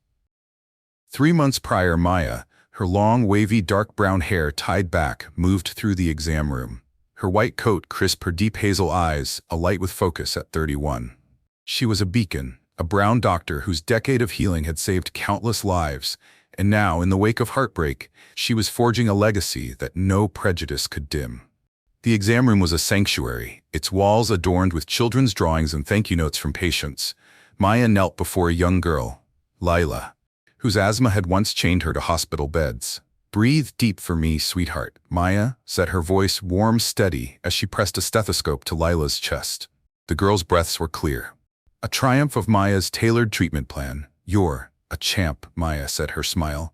3 months prior, Maya, her long, wavy, dark brown hair tied back, moved through the exam room. Her white coat crisp, her deep hazel eyes alight with focus at 31. She was a beacon, a brown doctor whose decade of healing had saved countless lives, and now, in the wake of heartbreak, she was forging a legacy that no prejudice could dim. The exam room was a sanctuary, its walls adorned with children's drawings and thank you notes from patients. Maya knelt before a young girl, Lila, whose asthma had once chained her to hospital beds. "Breathe deep for me, sweetheart," Maya said, her voice warm, steady, as she pressed a stethoscope to Lila's chest. The girl's breaths were clear, a triumph of Maya's tailored treatment plan. "You're a champ," Maya said, her smile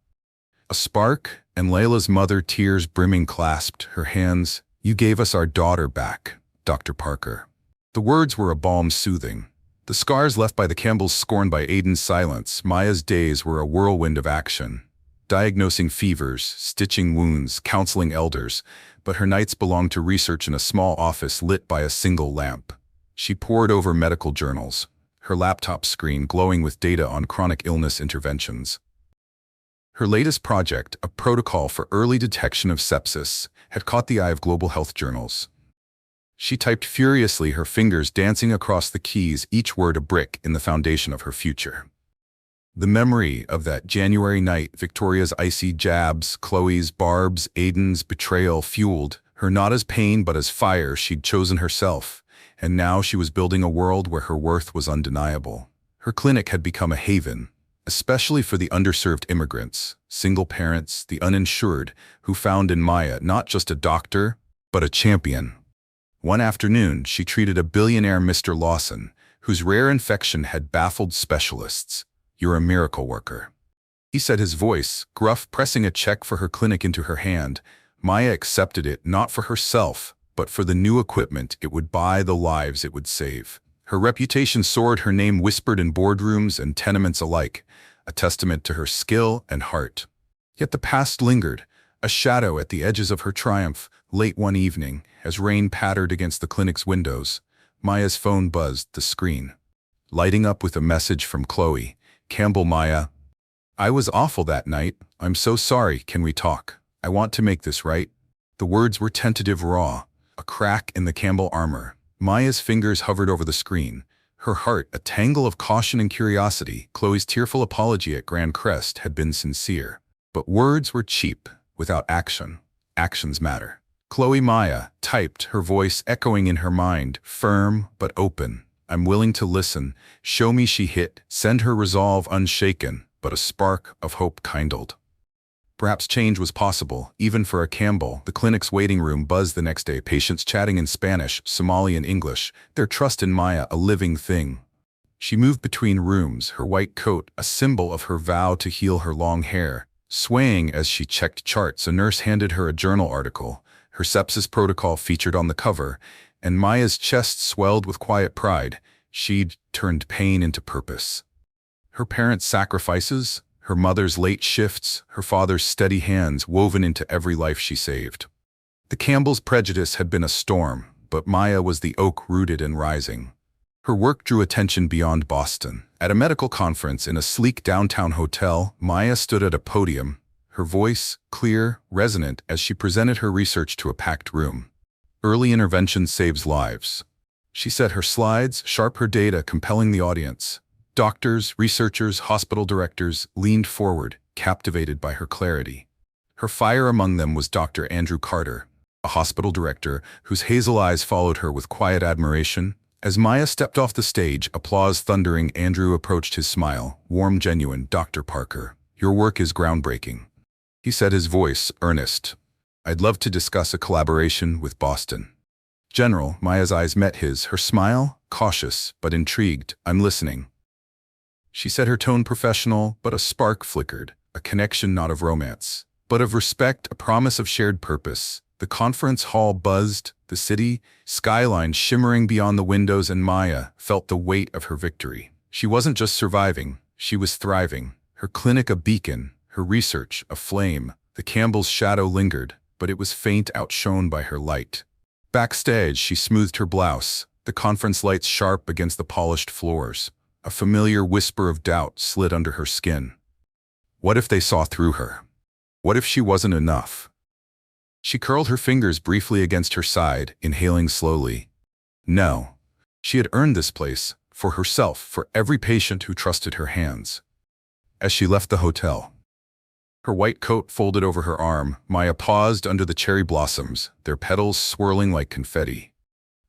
a spark, and Layla's mother, tears brimming, clasped her hands. "You gave us our daughter back, Dr. Parker." The words were a balm soothing. The scars left by the Campbells, scorned by Aiden's silence, Maya's days were a whirlwind of action. Diagnosing fevers, stitching wounds, counseling elders, but her nights belonged to research in a small office lit by a single lamp. She pored over medical journals, her laptop screen glowing with data on chronic illness interventions. Her latest project, a protocol for early detection of sepsis, had caught the eye of global health journals. She typed furiously, her fingers dancing across the keys, each word a brick in the foundation of her future. The memory of that January night, Victoria's icy jabs, Chloe's barbs, Aiden's betrayal, fueled her not as pain but as fire she'd chosen herself. And now she was building a world where her worth was undeniable. Her clinic had become a haven, especially for the underserved immigrants, single parents, the uninsured, who found in Maya not just a doctor, but a champion. One afternoon, she treated a billionaire Mr. Lawson, whose rare infection had baffled specialists. "You're a miracle worker," he said, his voice gruff, pressing a check for her clinic into her hand. Maya accepted it, not for herself, but for the new equipment it would buy, the lives it would save. Her reputation soared, her name whispered in boardrooms and tenements alike, a testament to her skill and heart. Yet the past lingered, a shadow at the edges of her triumph. Late one evening, as rain pattered against the clinic's windows, Maya's phone buzzed, the screen lighting up with a message from Chloe. "Campbell, Maya. I was awful that night. I'm so sorry. Can we talk? I want to make this right." The words were tentative, raw, a crack in the Campbell armor. Maya's fingers hovered over the screen, her heart a tangle of caution and curiosity. Chloe's tearful apology at Grand Crest had been sincere. But words were cheap, without action. Actions matter. "Chloe," Maya typed, her voice echoing in her mind, firm but open. "I'm willing to listen. Show me." She hit send, her resolve unshaken, but a spark of hope kindled. Perhaps change was possible, even for a Campbell. The clinic's waiting room buzzed the next day, patients chatting in Spanish, Somali, and English, their trust in Maya a living thing. She moved between rooms, her white coat a symbol of her vow to heal, her long hair swaying as she checked charts. A nurse handed her a journal article, her sepsis protocol featured on the cover, and Maya's chest swelled with quiet pride. She'd turned pain into purpose. Her parents' sacrifices, her mother's late shifts, her father's steady hands woven into every life she saved. The Campbells' prejudice had been a storm, but Maya was the oak rooted and rising. Her work drew attention beyond Boston. At a medical conference in a sleek downtown hotel, Maya stood at a podium, her voice clear, resonant, as she presented her research to a packed room. "Early intervention saves lives," she said, her slides sharp, her data compelling the audience. Doctors, researchers, hospital directors leaned forward, captivated by her clarity. Her fire among them was Dr. Andrew Carter, a hospital director whose hazel eyes followed her with quiet admiration. As Maya stepped off the stage, applause thundering, Andrew approached, his smile warm, genuine. "Dr. Parker, your work is groundbreaking," he said, his voice earnest. "I'd love to discuss a collaboration with Boston." "General," Maya's eyes met his, her smile cautious but intrigued. "I'm listening," she said, her tone professional, but a spark flickered, a connection not of romance, but of respect, a promise of shared purpose. The conference hall buzzed, the city skyline shimmering beyond the windows, and Maya felt the weight of her victory. She wasn't just surviving, she was thriving. Her clinic a beacon, her research a flame. The Campbell's shadow lingered, but it was faint, outshone by her light. Backstage, she smoothed her blouse, the conference lights sharp against the polished floors. A familiar whisper of doubt slid under her skin. What if they saw through her? What if she wasn't enough? She curled her fingers briefly against her side, inhaling slowly. No. She had earned this place, for herself, for every patient who trusted her hands. As she left the hotel, her white coat folded over her arm, Maya paused under the cherry blossoms, their petals swirling like confetti.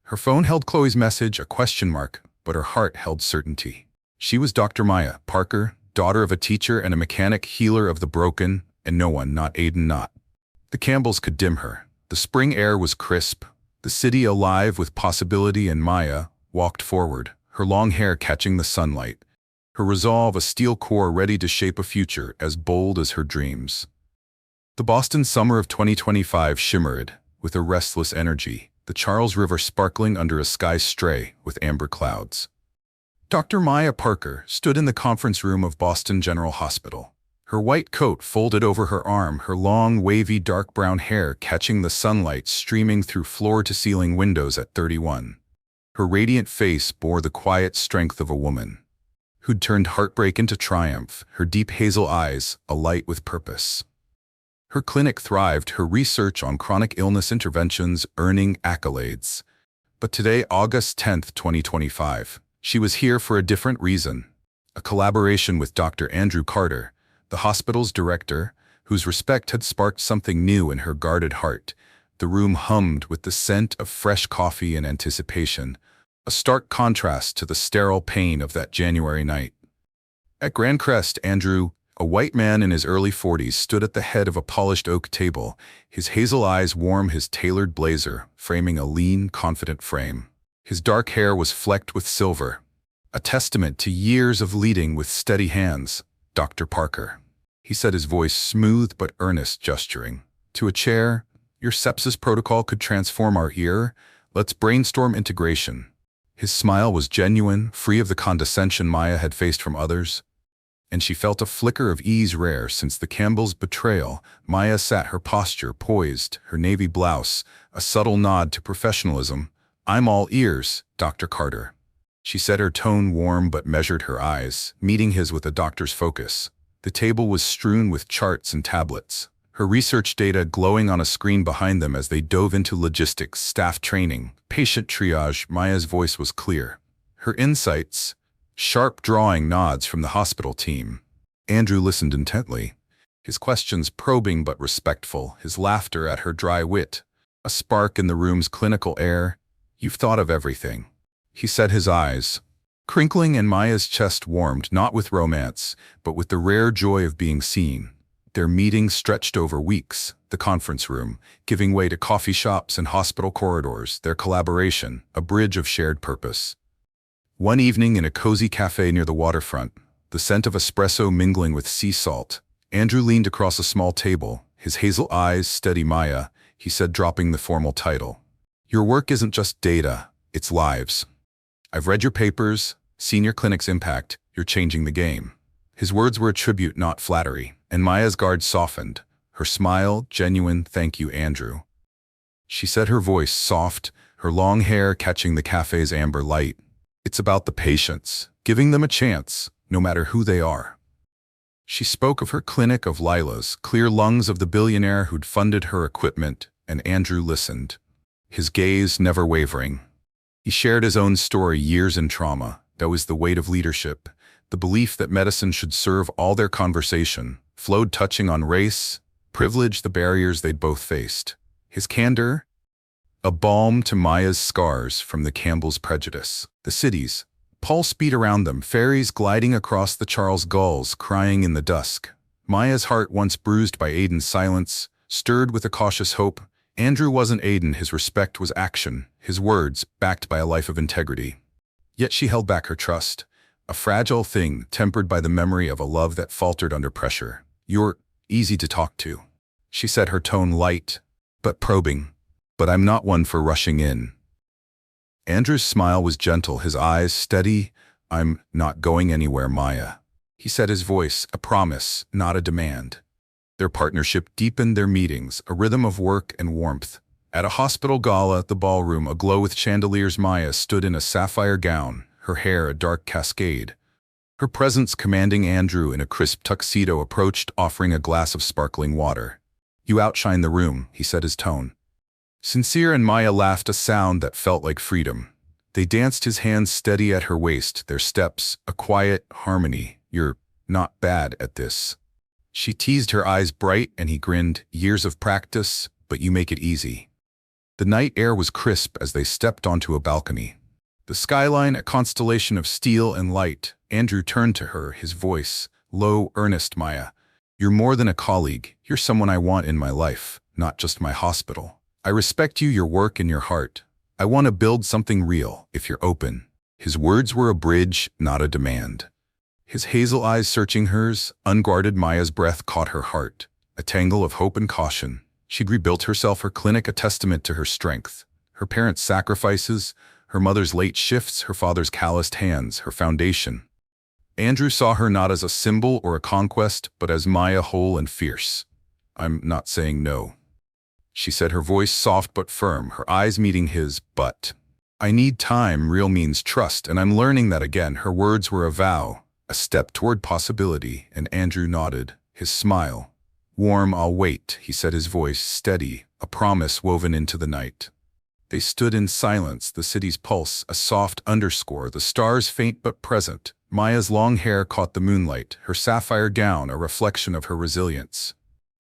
Her phone held Chloe's message, a question mark, but her heart held certainty. She was Dr. Maya Parker, daughter of a teacher and a mechanic, healer of the broken, and no one, not Aiden, not. The Campbells could dim her. The spring air was crisp, the city alive with possibility, and Maya walked forward, her long hair catching the sunlight, her resolve a steel core ready to shape a future as bold as her dreams. The Boston summer of 2025 shimmered with a restless energy, the Charles River sparkling under a sky stray with amber clouds. Dr. Maya Parker stood in the conference room of Boston General Hospital, her white coat folded over her arm, her long, wavy, dark brown hair catching the sunlight streaming through floor-to-ceiling windows at 31. Her radiant face bore the quiet strength of a woman who'd turned heartbreak into triumph, her deep hazel eyes alight with purpose. Her clinic thrived, her research on chronic illness interventions earning accolades. But today, August 10th, 2025, she was here for a different reason. A collaboration with Dr. Andrew Carter, the hospital's director, whose respect had sparked something new in her guarded heart. The room hummed with the scent of fresh coffee and anticipation, a stark contrast to the sterile pain of that January night. At Grand Crest, Andrew, a white man in his early 40s, stood at the head of a polished oak table, his hazel eyes warm, his tailored blazer framing a lean, confident frame. His dark hair was flecked with silver, a testament to years of leading with steady hands. Dr. Parker, he said, his voice smooth but earnest, gesturing to a chair. Your sepsis protocol could transform our ear. Let's brainstorm integration. His smile was genuine, free of the condescension Maya had faced from others, and she felt a flicker of ease rare since the Campbells' betrayal. Maya sat, her posture poised, her navy blouse a subtle nod to professionalism. I'm all ears, Dr. Carter, she said, her tone warm but measured, her eyes meeting his with a doctor's focus. The table was strewn with charts and tablets, her research data glowing on a screen behind them as they dove into logistics, staff training, patient triage. Maya's voice was clear, her insights sharp, drawing nods from the hospital team. Andrew listened intently, his questions probing but respectful, his laughter at her dry wit a spark in the room's clinical air. You've thought of everything, he said, his eyes crinkling, and Maya's chest warmed, not with romance, but with the rare joy of being seen. Their meeting stretched over weeks, the conference room giving way to coffee shops and hospital corridors, their collaboration a bridge of shared purpose. One evening in a cozy cafe near the waterfront, the scent of espresso mingling with sea salt, Andrew leaned across a small table, his hazel eyes steady. Maya, he said, dropping the formal title. Your work isn't just data, it's lives. I've read your papers, seen your clinic's impact, you're changing the game. His words were a tribute, not flattery, and Maya's guard softened, her smile genuine. Thank you, Andrew, she said, her voice soft, her long hair catching the cafe's amber light. It's about the patients, giving them a chance, no matter who they are. She spoke of her clinic, of Lila's clear lungs, of the billionaire who'd funded her equipment, and Andrew listened, his gaze never wavering. He shared his own story, years in trauma. That was the weight of leadership. The belief that medicine should serve all. Their conversation flowed, touching on race, privilege, the barriers they'd both faced. His candor, a balm to Maya's scars from the Campbells' prejudice. The city's pulse beat around them, ferries gliding across the Charles, gulls crying in the dusk. Maya's heart, once bruised by Aiden's silence, stirred with a cautious hope. Andrew wasn't Aiden, his respect was action, his words backed by a life of integrity. Yet she held back her trust, a fragile thing tempered by the memory of a love that faltered under pressure. You're easy to talk to, she said, her tone light, but probing. But I'm not one for rushing in. Andrew's smile was gentle, his eyes steady. I'm not going anywhere, Maya. He said, his voice a promise, not a demand. Their partnership deepened their meetings, a rhythm of work and warmth. At a hospital gala, the ballroom aglow with chandeliers, Maya stood in a sapphire gown, her hair a dark cascade. Her presence commanding. Andrew in a crisp tuxedo approached, offering a glass of sparkling water. You outshine the room, he said, his tone sincere, and Maya laughed, a sound that felt like freedom. They danced, his hands steady at her waist, their steps a quiet harmony. You're not bad at this. She teased, her eyes bright, and he grinned. Years of practice, but you make it easy. The night air was crisp as they stepped onto a balcony. The skyline a constellation of steel and light. Andrew turned to her, his voice low, earnest. Maya, you're more than a colleague. You're someone I want in my life, not just my hospital. I respect you, your work, and your heart. I want to build something real, if you're open. His words were a bridge, not a demand. His hazel eyes searching hers, unguarded. Maya's breath caught her heart, a tangle of hope and caution. She'd rebuilt herself, her clinic a testament to her strength. Her parents' sacrifices, her mother's late shifts, her father's calloused hands, her foundation. Andrew saw her not as a symbol or a conquest, but as Maya, whole and fierce. I'm not saying no, she said, her voice soft but firm, her eyes meeting his. But I need time. Real means trust, and I'm learning that again. Her words were a vow, a step toward possibility, and Andrew nodded, his smile warm. I'll wait, he said, his voice steady, a promise woven into the night. They stood in silence, the city's pulse a soft underscore, the stars faint but present. Maya's long hair caught the moonlight, her sapphire gown a reflection of her resilience.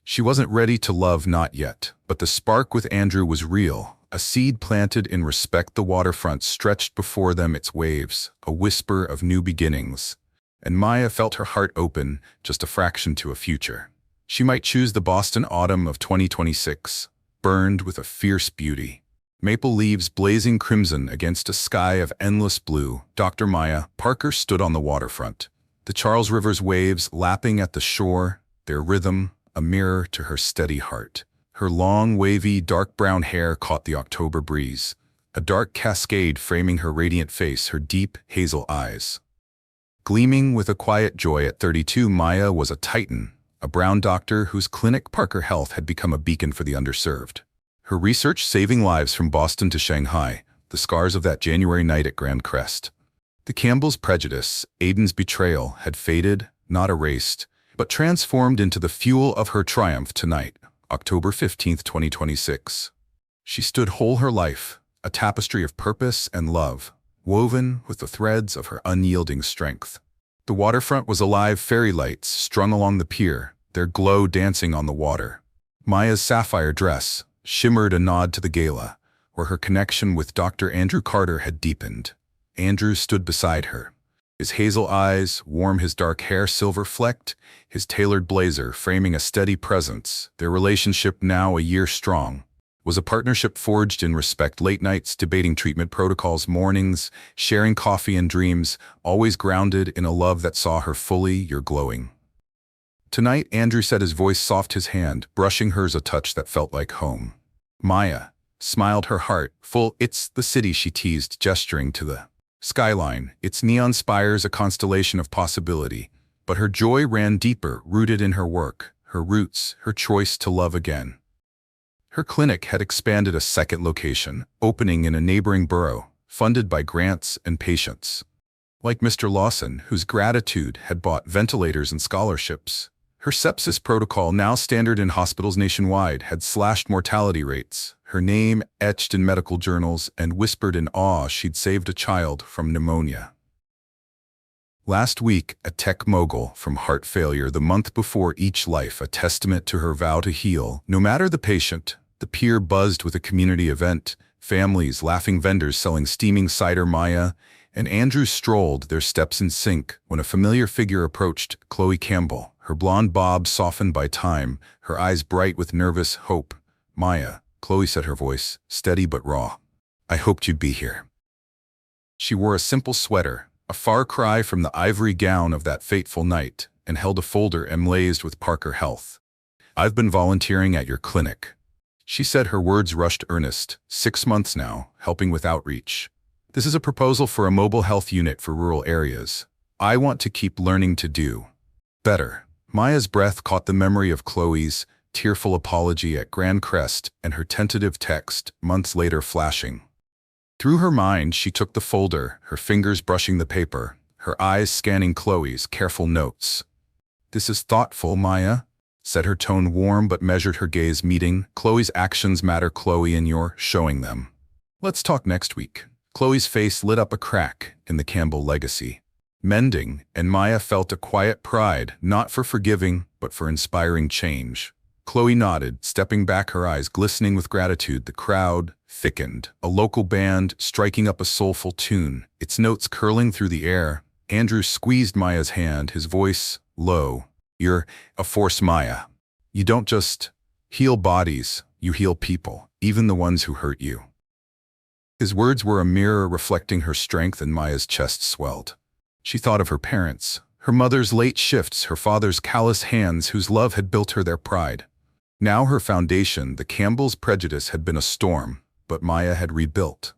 She wasn't ready to love, not yet, but the spark with Andrew was real, a seed planted in respect. The waterfront stretched before them, its waves, a whisper of new beginnings. And Maya felt her heart open, just a fraction to a future. She might choose the Boston autumn of 2026, burned with a fierce beauty. Maple leaves blazing crimson against a sky of endless blue. Dr. Maya Parker stood on the waterfront, the Charles River's waves lapping at the shore, their rhythm a mirror to her steady heart. Her long, wavy, dark brown hair caught the October breeze, a dark cascade framing her radiant face, her deep hazel eyes gleaming with a quiet joy. At 32, Maya was a titan, a brown doctor whose clinic, Parker Health, had become a beacon for the underserved. Her research saving lives from Boston to Shanghai, the scars of that January night at Grand Crest. The Campbell's prejudice, Aiden's betrayal, had faded, not erased, but transformed into the fuel of her triumph tonight, October 15, 2026. She stood whole, her life, a tapestry of purpose and love, woven with the threads of her unyielding strength. The waterfront was alive, fairy lights strung along the pier, their glow dancing on the water. Maya's sapphire dress shimmered, a nod to the gala, where her connection with Dr. Andrew Carter had deepened. Andrew stood beside her, his hazel eyes warm, his dark hair silver-flecked, his tailored blazer framing a steady presence. Their relationship, now a year strong, was a partnership forged in respect. Late nights debating treatment protocols, mornings sharing coffee and dreams, always grounded in a love that saw her fully. You're glowing. Tonight, Andrew said, his voice soft, his hand brushing hers, a touch that felt like home. Maya smiled, her heart full. It's the city, she teased, gesturing to the skyline, its neon spires a constellation of possibility. But her joy ran deeper, rooted in her work, her roots, her choice to love again. Her clinic had expanded, a second location, opening in a neighboring borough, funded by grants and patients. Like Mr. Lawson, whose gratitude had bought ventilators and scholarships. Her sepsis protocol, now standard in hospitals nationwide, had slashed mortality rates, her name etched in medical journals, and whispered in awe she'd saved a child from pneumonia. Last week, a tech mogul from heart failure. The month before, each life a testament to her vow to heal, no matter the patient. The pier buzzed with a community event, families laughing, vendors selling steaming cider. Maya and Andrew strolled, their steps in sync, when a familiar figure approached. Chloe Campbell, her blonde bob softened by time, her eyes bright with nervous hope. Maya, Chloe said, her voice steady but raw. I hoped you'd be here. She wore a simple sweater, a far cry from the ivory gown of that fateful night, and held a folder emblazed with Parker Health. I've been volunteering at your clinic. She said, her words rushed earnest. 6 months now, helping with outreach. This is a proposal for a mobile health unit for rural areas. I want to keep learning to do better. Maya's breath caught the memory of Chloe's tearful apology at Grand Crest and her tentative text, months later, flashing. Through her mind, she took the folder, her fingers brushing the paper, her eyes scanning Chloe's careful notes. "This is thoughtful, Maya," said, her tone warm but measured, her gaze meeting. "Chloe's actions matter, Chloe, and you're showing them. Let's talk next week." Chloe's face lit up a crack in the Campbell legacy. Mending, and Maya felt a quiet pride, not for forgiving, but for inspiring change. Chloe nodded, stepping back, her eyes glistening with gratitude. The crowd thickened, a local band striking up a soulful tune, its notes curling through the air. Andrew squeezed Maya's hand, his voice low. "You're a force, Maya. You don't just heal bodies, you heal people, even the ones who hurt you." His words were a mirror reflecting her strength, and Maya's chest swelled. She thought of her parents, her mother's late shifts, her father's callous hands whose love had built her their pride. Now her foundation, the Campbell's Prejudice, had been a storm, but Maya had rebuilt.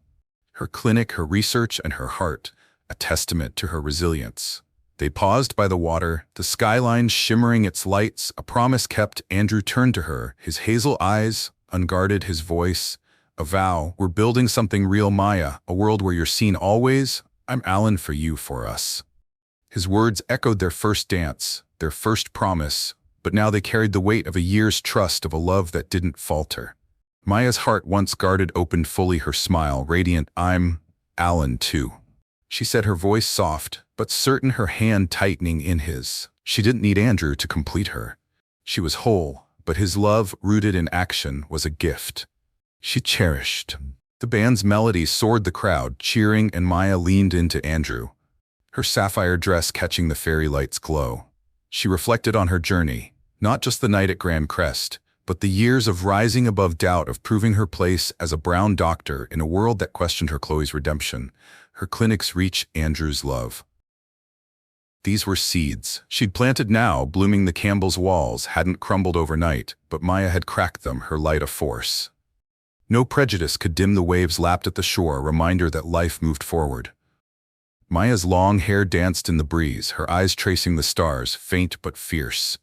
Her clinic, her research, and her heart, a testament to her resilience. They paused by the water, the skyline shimmering its lights, a promise kept. Andrew turned to her, his hazel eyes unguarded, his voice a vow. "We're building something real, Maya, a world where you're seen always. I'm Alan, for you, for us." His words echoed their first dance, their first promise, but now they carried the weight of a year's trust, of a love that didn't falter. Maya's heart, once guarded, opened fully, her smile radiant. "I'm Alan, too," she said, her voice soft but certain, her hand tightening in his. She didn't need Andrew to complete her. She was whole, but his love, rooted in action, was a gift she cherished. The band's melody soared the crowd, cheering, and Maya leaned into Andrew, her sapphire dress catching the fairy light's glow. She reflected on her journey, not just the night at Grand Crest, but the years of rising above doubt, of proving her place as a brown doctor in a world that questioned her. Chloe's redemption, her clinic's reach, Andrew's love. These were seeds she'd planted, now blooming. The Campbell's walls hadn't crumbled overnight, but Maya had cracked them, her light a force. No prejudice could dim the waves lapped at the shore, a reminder that life moved forward. Maya's long hair danced in the breeze, her eyes tracing the stars, faint but fierce.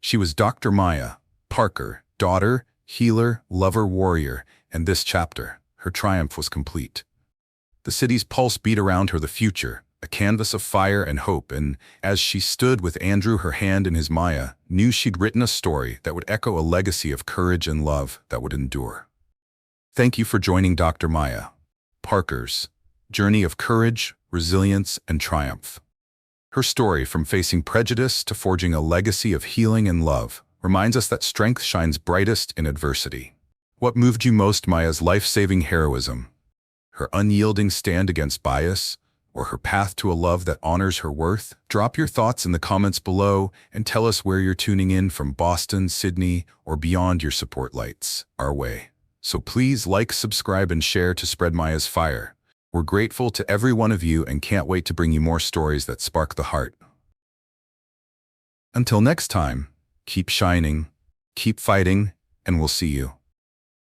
She was Dr. Maya Parker, daughter, healer, lover, warrior, and this chapter, her triumph, was complete. The city's pulse beat around her, the future, a canvas of fire and hope, and as she stood with Andrew, her hand in his, Maya knew she'd written a story that would echo, a legacy of courage and love that would endure. Thank you for joining Dr. Maya Parker's journey of courage, resilience, and triumph. Her story, from facing prejudice to forging a legacy of healing and love, reminds us that strength shines brightest in adversity. What moved you most? Maya's life-saving heroism, her unyielding stand against bias, or her path to a love that honors her worth? Drop your thoughts in the comments below and tell us where you're tuning in from, Boston, Sydney, or beyond. Your support lights our way. So please like, subscribe, and share to spread Maya's fire. We're grateful to every one of you and can't wait to bring you more stories that spark the heart. Until next time, keep shining, keep fighting, and we'll see you